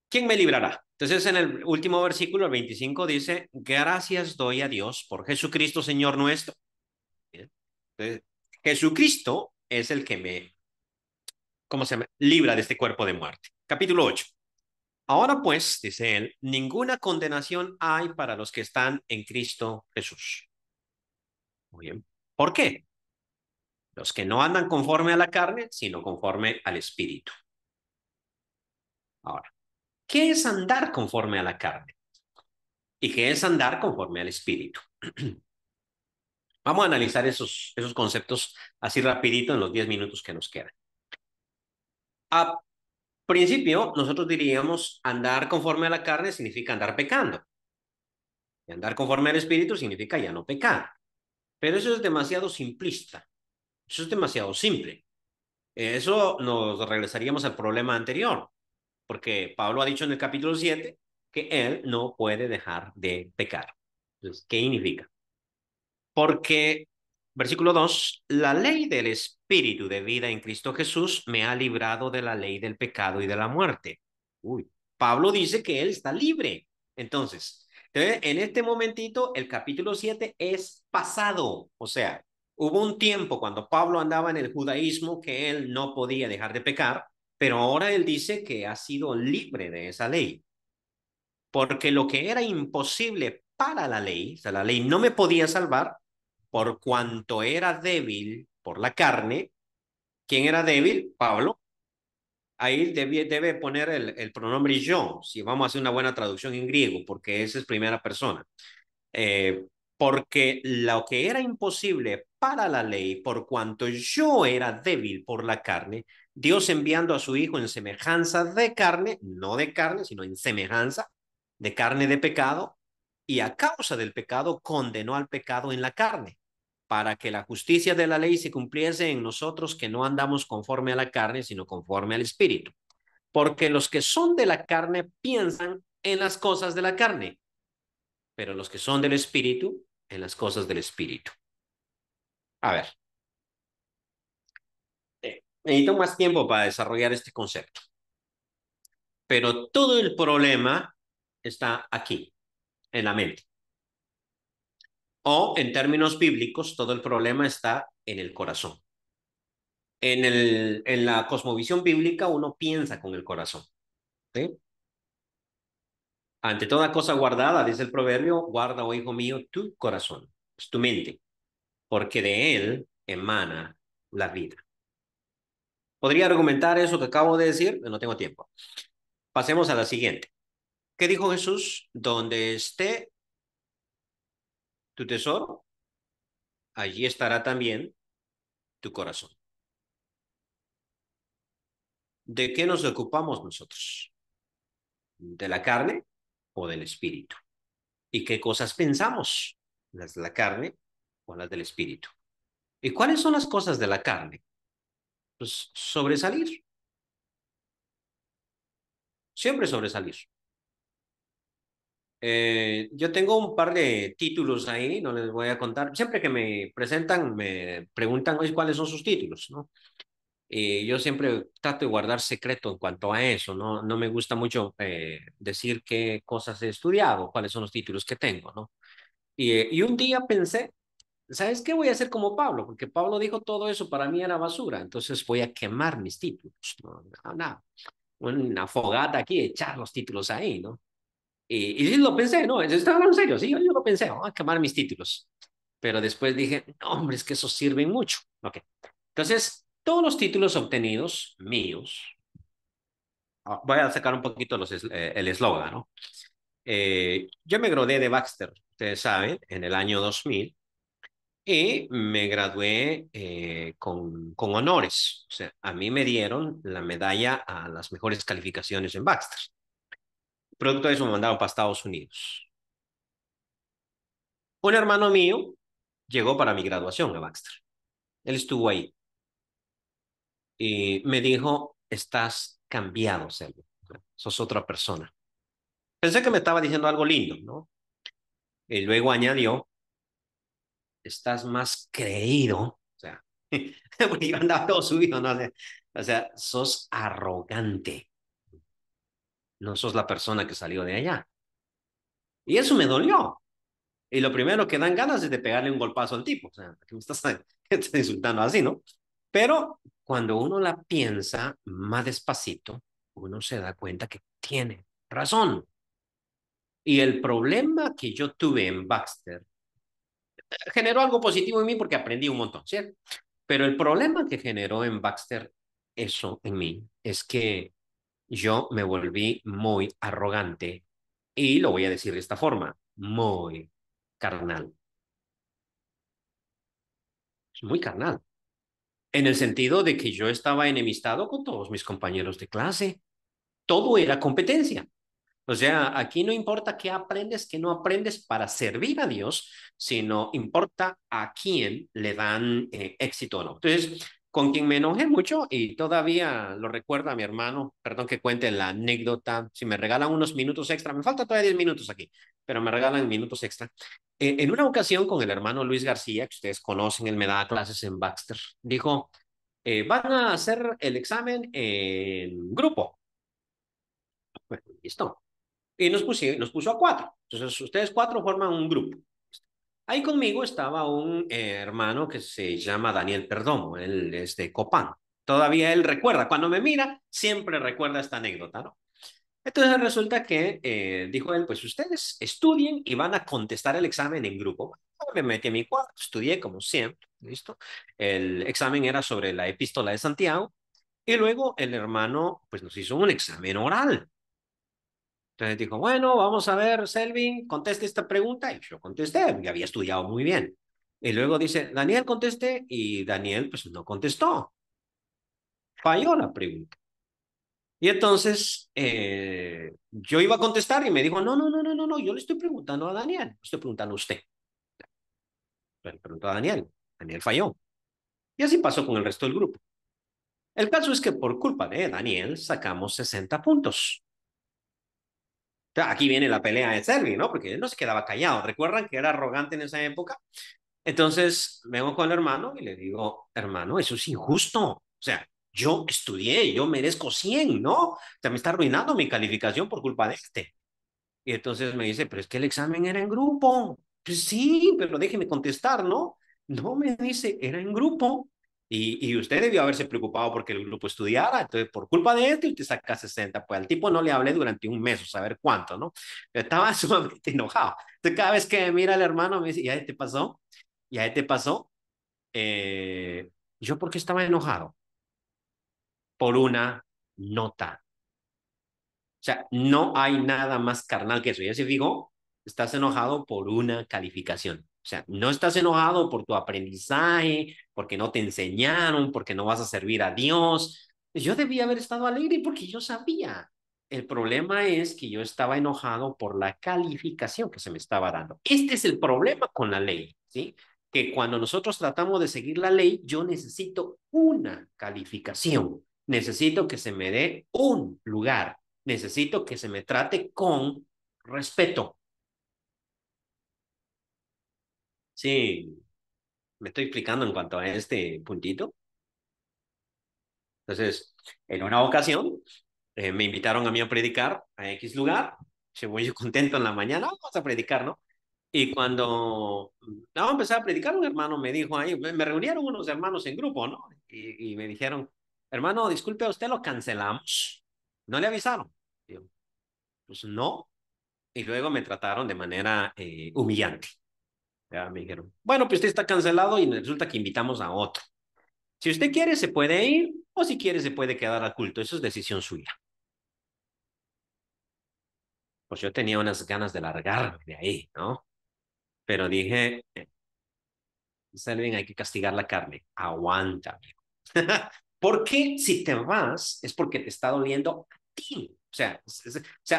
¿quién me librará? Entonces en el último versículo, el 25, dice, gracias doy a Dios por Jesucristo, Señor nuestro. ¿Bien? Entonces, Jesucristo es el que ¿cómo se llama? Libra de este cuerpo de muerte. Capítulo 8. Ahora pues, dice él, ninguna condenación hay para los que están en Cristo Jesús. Muy bien. ¿Por qué? Los que no andan conforme a la carne, sino conforme al Espíritu. Ahora, ¿qué es andar conforme a la carne? ¿Y qué es andar conforme al Espíritu? Vamos a analizar esos conceptos así rapidito en los 10 minutos que nos quedan. A principio, nosotros diríamos andar conforme a la carne significa andar pecando. Y andar conforme al espíritu significa ya no pecar. Pero eso es demasiado simplista. Eso es demasiado simple. Eso nos regresaríamos al problema anterior. Porque Pablo ha dicho en el capítulo 7 que él no puede dejar de pecar. Entonces, ¿qué significa? Porque Versículo 2, la ley del Espíritu de vida en Cristo Jesús me ha librado de la ley del pecado y de la muerte. Uy, Pablo dice que él está libre. Entonces, en este momentito, el capítulo 7 es pasado. O sea, hubo un tiempo cuando Pablo andaba en el judaísmo que él no podía dejar de pecar, pero ahora él dice que ha sido libre de esa ley. Porque lo que era imposible para la ley, o sea, la ley no me podía salvar por cuanto era débil por la carne. ¿Quién era débil? Pablo. Ahí debe poner el pronombre yo, si vamos a hacer una buena traducción en griego, porque esa es primera persona. Eh, Porque lo que era imposible para la ley, por cuanto yo era débil por la carne, Dios enviando a su Hijo en semejanza de carne, no de carne, sino en semejanza de carne de pecado, y a causa del pecado condenó al pecado en la carne, para que la justicia de la ley se cumpliese en nosotros que no andamos conforme a la carne, sino conforme al Espíritu. Porque los que son de la carne piensan en las cosas de la carne, pero los que son del Espíritu, en las cosas del Espíritu. A ver, necesito más tiempo para desarrollar este concepto, pero todo el problema está aquí, en la mente. O en términos bíblicos, todo el problema está en el corazón. En la cosmovisión bíblica uno piensa con el corazón. ¿Sí? Ante toda cosa guardada, dice el proverbio, guarda, oh hijo mío, tu corazón, es tu mente, porque de él emana la vida. ¿Podría argumentar eso que acabo de decir? No tengo tiempo. Pasemos a la siguiente. ¿Qué dijo Jesús? Donde esté tu tesoro, allí estará también tu corazón. ¿De qué nos ocupamos nosotros? ¿De la carne o del espíritu? ¿Y qué cosas pensamos? ¿Las de la carne o las del espíritu? ¿Y cuáles son las cosas de la carne? Pues sobresalir, siempre sobresalir. Yo tengo un par de títulos ahí, no les voy a contar. Siempre que me presentan, me preguntan cuáles son sus títulos, ¿no? Yo siempre trato de guardar secreto en cuanto a eso, ¿no? No me gusta mucho decir qué cosas he estudiado, cuáles son los títulos que tengo, ¿no? Y un día pensé, ¿sabes qué? Voy a hacer como Pablo, porque Pablo dijo todo eso para mí era basura, entonces voy a quemar mis títulos, ¿no? Una fogata aquí, echar los títulos ahí, ¿no? Y sí lo pensé, ¿no? Estaba hablando en serio, sí, yo lo pensé, voy a quemar mis títulos. Pero después dije, no, hombre, es que esos sirven mucho. Ok. Entonces, todos los títulos obtenidos míos, voy a sacar un poquito el eslogan, ¿no? Yo me gradué de Baxter, ustedes saben, en el año 2000 y me gradué con honores. O sea, a mí me dieron la medalla a las mejores calificaciones en Baxter. Producto de eso me mandaron para Estados Unidos. Un hermano mío llegó para mi graduación a Baxter. Él estuvo ahí y me dijo, estás cambiado, Selvo. Sos otra persona. Pensé que me estaba diciendo algo lindo, ¿no? Y luego añadió, estás más creído. O sea, porque yo andaba todo subido, ¿no? O sea, sos arrogante. No sos la persona que salió de allá. Y eso me dolió. Y lo primero que dan ganas es de pegarle un golpazo al tipo. O sea, que me estás, estás insultando así, ¿no? Pero cuando uno la piensa más despacito, uno se da cuenta que tiene razón. Y el problema que yo tuve en Baxter generó algo positivo en mí porque aprendí un montón, ¿cierto? Pero el problema que generó en Baxter eso en mí es que yo me volví muy arrogante y lo voy a decir de esta forma, muy carnal, muy carnal, en el sentido de que yo estaba enemistado con todos mis compañeros de clase, todo era competencia. O sea, aquí no importa qué aprendes, qué no aprendes para servir a Dios, sino importa a quién le dan éxito o no. Entonces, con quien me enojé mucho y todavía lo recuerda mi hermano, perdón que cuente la anécdota, si me regalan unos minutos extra, me falta todavía 10 minutos aquí, pero me regalan minutos extra. En una ocasión con el hermano Luis García, que ustedes conocen, él me daba clases en Baxter, dijo, van a hacer el examen en grupo. Bueno, listo. Y nos puso a cuatro. Entonces, ustedes cuatro forman un grupo. Ahí conmigo estaba un hermano que se llama Daniel Perdomo, él es de Copán. Todavía él recuerda, cuando me mira, siempre recuerda esta anécdota, ¿no? Entonces resulta que dijo él, pues ustedes estudien y van a contestar el examen en grupo. Bueno, me metí a mi cuarto, estudié como siempre, ¿listo? El examen era sobre la epístola de Santiago y luego el hermano pues nos hizo un examen oral. Entonces dijo, bueno, vamos a ver, Selvin, conteste esta pregunta. Y yo contesté, ya había estudiado muy bien. Y luego dice, Daniel, conteste. Y Daniel, pues no contestó. Falló la pregunta. Y entonces yo iba a contestar y me dijo, no, no, no, no, no, no, yo le estoy preguntando a Daniel, le estoy preguntando a usted. Le preguntó a Daniel. Daniel falló. Y así pasó con el resto del grupo. El caso es que por culpa de Daniel sacamos 60 puntos. Aquí viene la pelea de Selvin, ¿no? Porque él no se quedaba callado. ¿Recuerdan que era arrogante en esa época? Entonces vengo con el hermano y le digo, hermano, eso es injusto. O sea, yo estudié, yo merezco 100, ¿no? O sea, me está arruinando mi calificación por culpa de este. Y entonces me dice, pero es que el examen era en grupo. Pues sí, pero déjeme contestar, ¿no? No me dice, era en grupo. Y usted debió haberse preocupado porque el grupo estudiara. Entonces, por culpa de este, usted saca 60. Pues al tipo no le hablé durante un mes o saber cuánto, ¿no? Estaba sumamente enojado. Entonces, cada vez que me mira el hermano, me dice, ¿ya te pasó? ¿Ya te pasó? Eh, ¿Yo por qué estaba enojado? Por una nota. O sea, no hay nada más carnal que eso. Ya se fijó, estás enojado por una calificación. O sea, no estás enojado por tu aprendizaje, porque no te enseñaron, porque no vas a servir a Dios. Yo debía haber estado alegre porque yo sabía. El problema es que yo estaba enojado por la calificación que se me estaba dando. Este es el problema con la ley, ¿sí? Que cuando nosotros tratamos de seguir la ley, yo necesito una calificación. Necesito que se me dé un lugar. Necesito que se me trate con respeto. Sí, me estoy explicando en cuanto a este puntito. Entonces, en una ocasión, me invitaron a mí a predicar a X lugar. Se voy yo contento en la mañana, vamos a predicar, ¿no? Y cuando no, empecé a predicar, un hermano me dijo ahí, me reunieron unos hermanos en grupo, ¿no? Y me dijeron, hermano, disculpe, a usted lo cancelamos. ¿No le avisaron? Y yo, pues no. Y luego me trataron de manera humillante. Ya me dijeron, bueno, pues usted está cancelado y resulta que invitamos a otro. Si usted quiere, se puede ir, o si quiere, se puede quedar al culto. Eso es decisión suya. Pues yo tenía unas ganas de largarme de ahí, ¿no? Pero dije, Selvin, hay que castigar la carne. Aguanta. Porque si te vas, es porque te está doliendo a ti. O sea,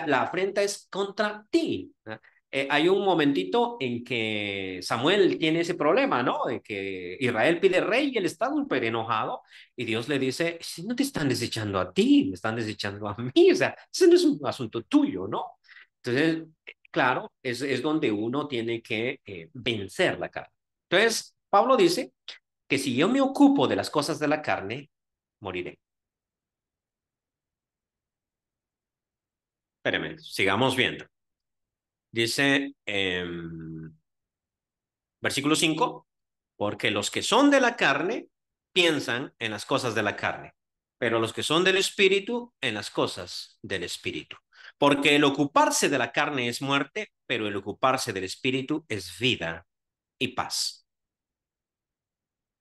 la afrenta es contra ti. ¿No? Hay un momentito en que Samuel tiene ese problema, ¿no? De que Israel pide rey y él está súper enojado y Dios le dice, si no te están desechando a ti, me están desechando a mí, o sea, ese no es un asunto tuyo, ¿no? Entonces, claro, es donde uno tiene que vencer la carne. Entonces, Pablo dice que si yo me ocupo de las cosas de la carne, moriré. Espérame, sigamos viendo. Dice, versículo 5, porque los que son de la carne piensan en las cosas de la carne, pero los que son del espíritu en las cosas del espíritu. Porque el ocuparse de la carne es muerte, pero el ocuparse del espíritu es vida y paz.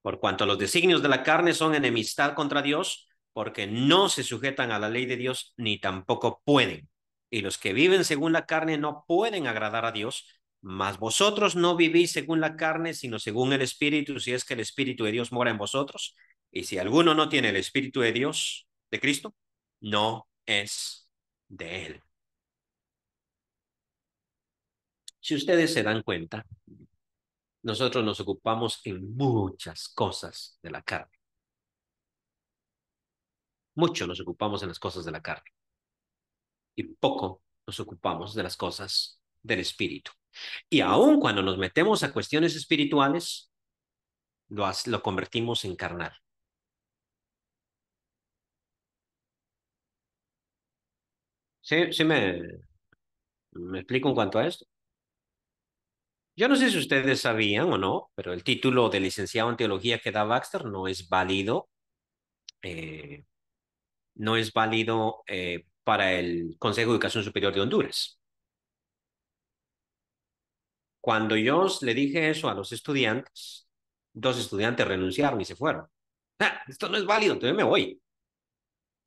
Por cuanto los designios de la carne son enemistad contra Dios, porque no se sujetan a la ley de Dios ni tampoco pueden. Y los que viven según la carne no pueden agradar a Dios, mas vosotros no vivís según la carne, sino según el Espíritu, si es que el Espíritu de Dios mora en vosotros. Y si alguno no tiene el Espíritu de Dios, de Cristo, no es de él. Si ustedes se dan cuenta, nosotros nos ocupamos en muchas cosas de la carne. Mucho nos ocupamos en las cosas de la carne y poco nos ocupamos de las cosas del espíritu. Y aun cuando nos metemos a cuestiones espirituales, lo convertimos en carnal. ¿Sí, me explico en cuanto a esto? Yo no sé si ustedes sabían o no, pero el título de licenciado en teología que da Baxter eh, no es válido para el Consejo de Educación Superior de Honduras. Cuando yo le dije eso a los estudiantes, dos estudiantes renunciaron y se fueron. Ah, esto no es válido, entonces me voy.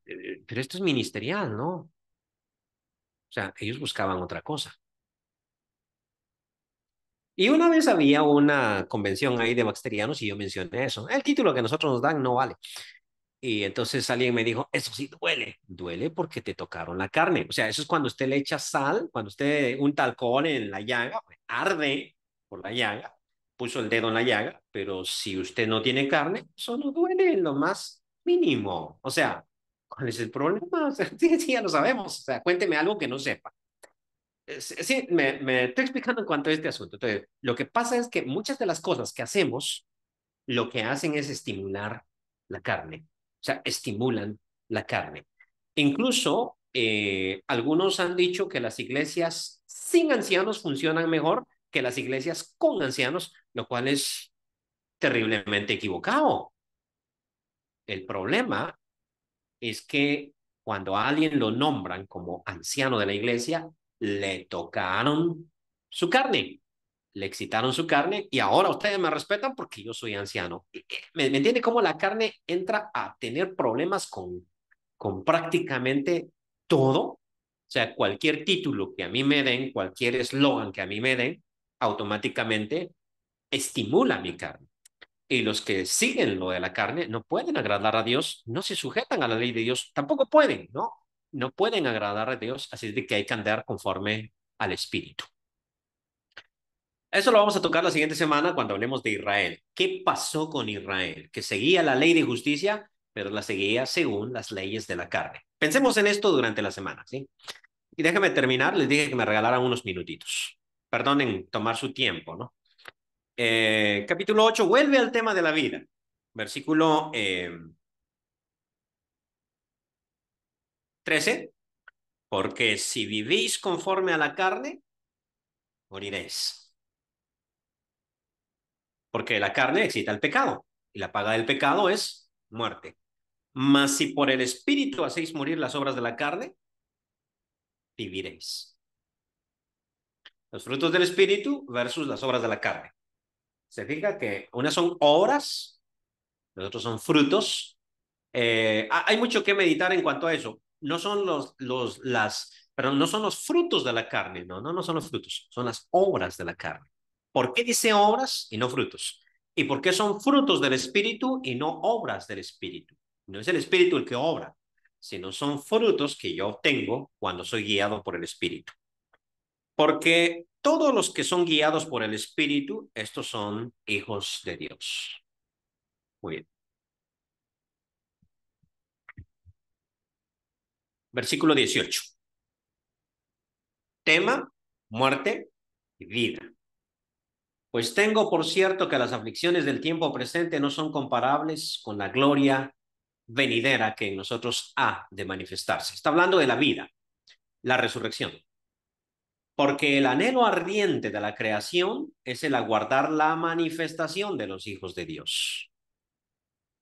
Pero esto es ministerial, ¿no? O sea, ellos buscaban otra cosa. Y una vez había una convención ahí de baxterianos y yo mencioné eso. El título que nosotros nos dan no vale. Y entonces alguien me dijo, eso sí duele. Duele porque te tocaron la carne. O sea, eso es cuando usted le echa sal, cuando usted unta alcohol en la llaga, pues, arde por la llaga, puso el dedo en la llaga, pero si usted no tiene carne, eso no duele en lo más mínimo. O sea, ¿cuál es el problema? O sea, sí, sí, ya lo sabemos. O sea, cuénteme algo que no sepa. Sí, me estoy explicando en cuanto a este asunto. Entonces, lo que pasa es que muchas de las cosas que hacemos, lo que hacen es estimular la carne. O sea, estimulan la carne. Incluso algunos han dicho que las iglesias sin ancianos funcionan mejor que las iglesias con ancianos, lo cual es terriblemente equivocado. El problema es que cuando a alguien lo nombran como anciano de la iglesia, le tocaron su carne, le excitaron su carne y ahora ustedes me respetan porque yo soy anciano. ¿Me entiende cómo la carne entra a tener problemas con prácticamente todo? O sea, cualquier título que a mí me den, cualquier eslogan que a mí me den, automáticamente estimula mi carne. Y los que siguen lo de la carne no pueden agradar a Dios, no se sujetan a la ley de Dios, tampoco pueden, ¿no? No pueden agradar a Dios, así es de que hay que andar conforme al Espíritu. Eso lo vamos a tocar la siguiente semana cuando hablemos de Israel. ¿Qué pasó con Israel? Que seguía la ley de justicia, pero la seguía según las leyes de la carne. Pensemos en esto durante la semana, ¿sí? Y déjame terminar, les dije que me regalaran unos minutitos. Perdonen tomar su tiempo, ¿no? Capítulo 8 vuelve al tema de la vida. Versículo 13. Porque si vivís conforme a la carne, moriréis. Porque la carne excita el pecado y la paga del pecado es muerte. Mas si por el Espíritu hacéis morir las obras de la carne, viviréis. Los frutos del Espíritu versus las obras de la carne. Se fija que unas son obras, los otros son frutos. Hay mucho que meditar en cuanto a eso. No son perdón, no son los frutos de la carne, no son los frutos, son las obras de la carne. ¿Por qué dice obras y no frutos? ¿Y por qué son frutos del Espíritu y no obras del Espíritu? No es el Espíritu el que obra, sino son frutos que yo obtengo cuando soy guiado por el Espíritu. Porque todos los que son guiados por el Espíritu, estos son hijos de Dios. Muy bien. Versículo 18. Tema, muerte y vida. Pues tengo por cierto que las aflicciones del tiempo presente no son comparables con la gloria venidera que en nosotros ha de manifestarse. Está hablando de la vida, la resurrección. Porque el anhelo ardiente de la creación es el aguardar la manifestación de los hijos de Dios.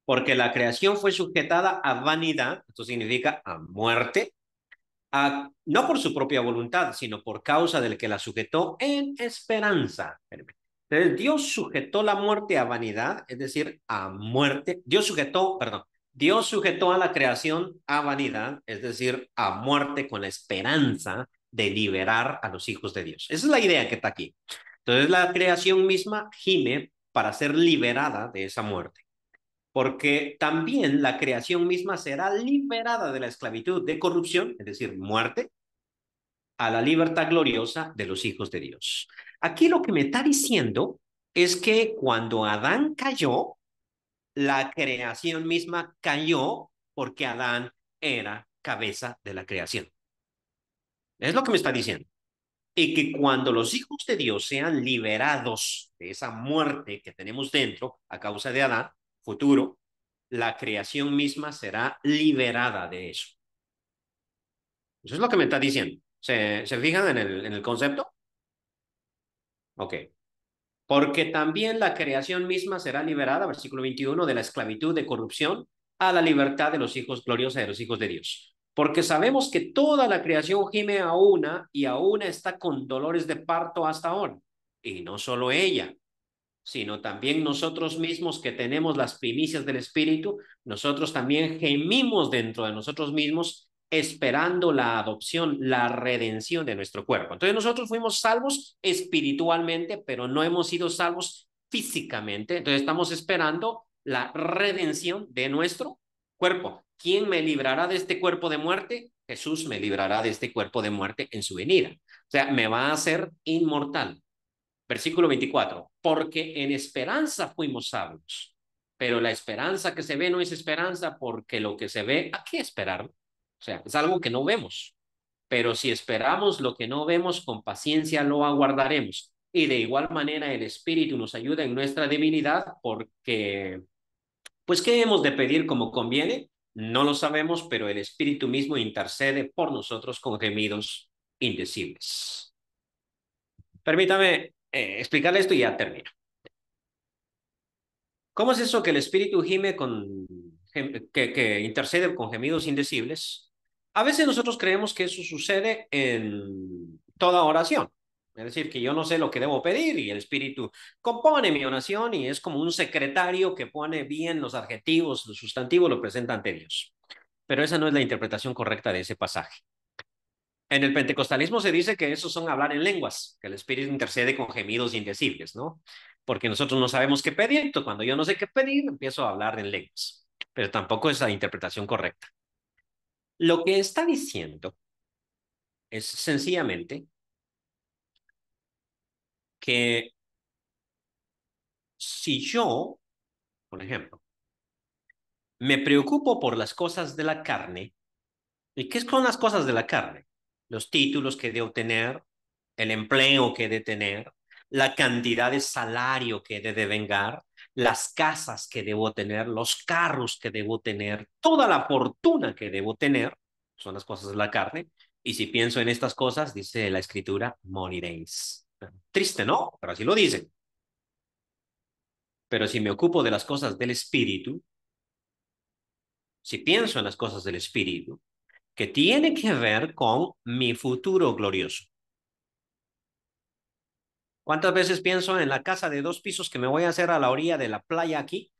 Porque la creación fue sujetada a vanidad, esto significa a muerte, no por su propia voluntad, sino por causa del que la sujetó en esperanza. Entonces, Dios sujetó la muerte a vanidad, es decir, a muerte. Dios sujetó a la creación a vanidad, es decir, a muerte con la esperanza de liberar a los hijos de Dios. Esa es la idea que está aquí. Entonces, la creación misma gime para ser liberada de esa muerte porque también la creación misma será liberada de la esclavitud de corrupción, es decir, muerte, a la libertad gloriosa de los hijos de Dios. Aquí lo que me está diciendo es que cuando Adán cayó, la creación misma cayó porque Adán era cabeza de la creación. Es lo que me está diciendo. y que cuando los hijos de Dios sean liberados de esa muerte que tenemos dentro a causa de Adán, futuro, la creación misma será liberada de eso. Eso es lo que me está diciendo. ¿Se fijan en el concepto? Ok. Porque también la creación misma será liberada, versículo 21, de la esclavitud de corrupción a la libertad de los hijos gloriosa de los hijos de Dios. Porque sabemos que toda la creación gime a una y a una está con dolores de parto hasta ahora. Y no solo ella, sino también nosotros mismos que tenemos las primicias del Espíritu, nosotros también gemimos dentro de nosotros mismos esperando la adopción, la redención de nuestro cuerpo. Entonces nosotros fuimos salvos espiritualmente, pero no hemos sido salvos físicamente. Entonces estamos esperando la redención de nuestro cuerpo. ¿Quién me librará de este cuerpo de muerte? Jesús me librará de este cuerpo de muerte en su venida. O sea, me va a hacer inmortal. Versículo 24, porque en esperanza fuimos salvos, pero la esperanza que se ve no es esperanza porque lo que se ve, ¿a qué esperar? O sea, es algo que no vemos, pero si esperamos lo que no vemos, con paciencia lo aguardaremos. Y de igual manera el Espíritu nos ayuda en nuestra debilidad porque, pues, ¿qué hemos de pedir como conviene? No lo sabemos, pero el Espíritu mismo intercede por nosotros con gemidos indecibles. Permítame explicarle esto y ya termino. ¿Cómo es eso que el espíritu gime que intercede con gemidos indecibles? A veces nosotros creemos que eso sucede en toda oración. Es decir, que yo no sé lo que debo pedir y el espíritu compone mi oración y es como un secretario que pone bien los adjetivos, los sustantivos, lo presenta ante Dios. Pero esa no es la interpretación correcta de ese pasaje. En el pentecostalismo se dice que esos son hablar en lenguas, que el Espíritu intercede con gemidos indecibles, ¿no? Porque nosotros no sabemos qué pedir, entonces cuando yo no sé qué pedir, empiezo a hablar en lenguas. Pero tampoco es la interpretación correcta. Lo que está diciendo es sencillamente que si yo, por ejemplo, me preocupo por las cosas de la carne, ¿y qué son las cosas de la carne? Los títulos que debo tener, el empleo que he de tener, la cantidad de salario que he de devengar, las casas que debo tener, los carros que debo tener, toda la fortuna que debo tener, son las cosas de la carne. Y si pienso en estas cosas, dice la escritura, moriréis. Triste, ¿no? Pero así lo dice. Pero si me ocupo de las cosas del espíritu, si pienso en las cosas del espíritu, que tiene que ver con mi futuro glorioso. ¿Cuántas veces pienso en la casa de 2 pisos que me voy a hacer a la orilla de la playa aquí?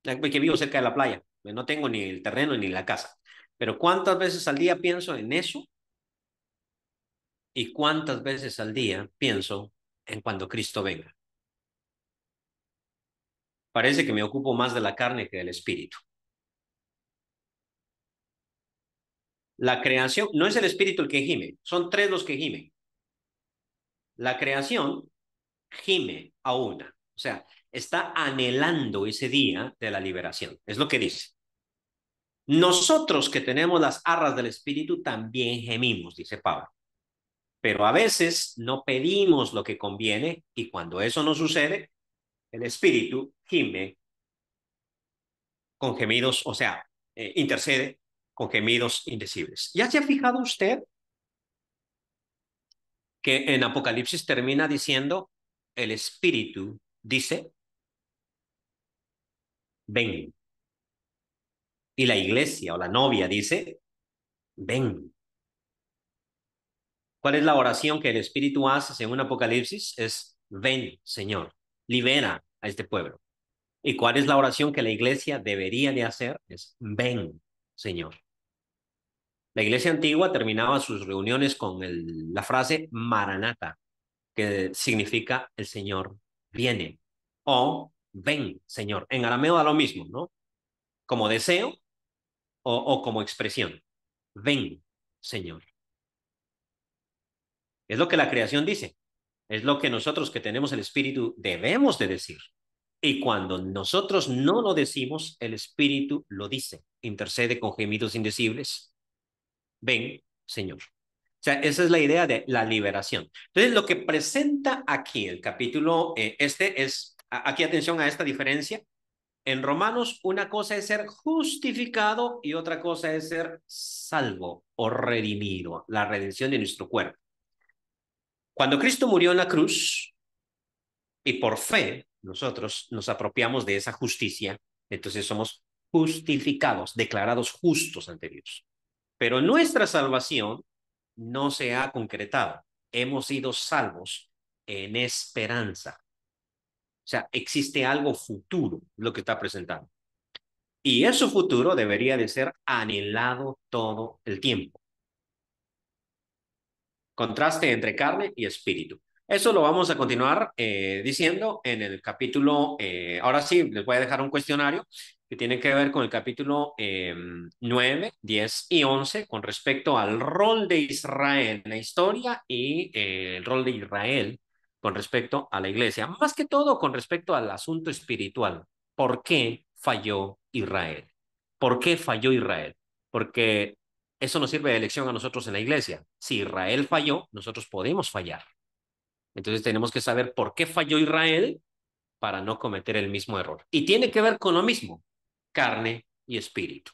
Que vivo cerca de la playa. No tengo ni el terreno ni la casa. Pero ¿cuántas veces al día pienso en eso? ¿Y cuántas veces al día pienso en cuando Cristo venga? Parece que me ocupo más de la carne que del espíritu. La creación, no es el espíritu el que gime, son tres los que gimen. La creación gime a una, o sea, está anhelando ese día de la liberación, es lo que dice. Nosotros que tenemos las arras del Espíritu también gemimos, dice Pablo, pero a veces no pedimos lo que conviene y cuando eso no sucede, el Espíritu gime con gemidos, o sea, intercede con gemidos indecibles. ¿Ya se ha fijado usted que en Apocalipsis termina diciendo, el Espíritu dice, ven? Y la iglesia o la novia dice, ven. ¿Cuál es la oración que el Espíritu hace según Apocalipsis? Es, ven, Señor, libera a este pueblo. ¿Y cuál es la oración que la iglesia debería de hacer? Es, ven, Señor. La iglesia antigua terminaba sus reuniones con la frase Maranata, que significa el Señor viene. O ven, Señor. En arameo da lo mismo, ¿no? Como deseo o como expresión. Ven, Señor. Es lo que la creación dice. Es lo que nosotros que tenemos el Espíritu debemos de decir. Y cuando nosotros no lo decimos, el Espíritu lo dice. Intercede con gemidos indecibles. Ven, Señor. sea, esa es la idea de la liberación. Entonces, lo que presenta aquí el capítulo, aquí atención a esta diferencia. En Romanos, una cosa es ser justificado y otra cosa es ser salvo o redimido, la redención de nuestro cuerpo. Cuando Cristo murió en la cruz y por fe nosotros nos apropiamos de esa justicia, entonces somos justificados, declarados justos ante Dios. Pero nuestra salvación no se ha concretado. Hemos sido salvos en esperanza. O sea, existe algo futuro, lo que está presentando. Y eso futuro debería de ser anhelado todo el tiempo. Contraste entre carne y espíritu. Eso lo vamos a continuar diciendo en el capítulo, ahora sí, les voy a dejar un cuestionario que tiene que ver con el capítulo 9, 10 y 11 con respecto al rol de Israel en la historia y el rol de Israel con respecto a la iglesia, más que todo con respecto al asunto espiritual. ¿Por qué falló Israel? ¿Por qué falló Israel? Porque eso nos sirve de lección a nosotros en la iglesia. Si Israel falló, nosotros podemos fallar. Entonces tenemos que saber por qué falló Israel para no cometer el mismo error. Y tiene que ver con lo mismo, carne y espíritu.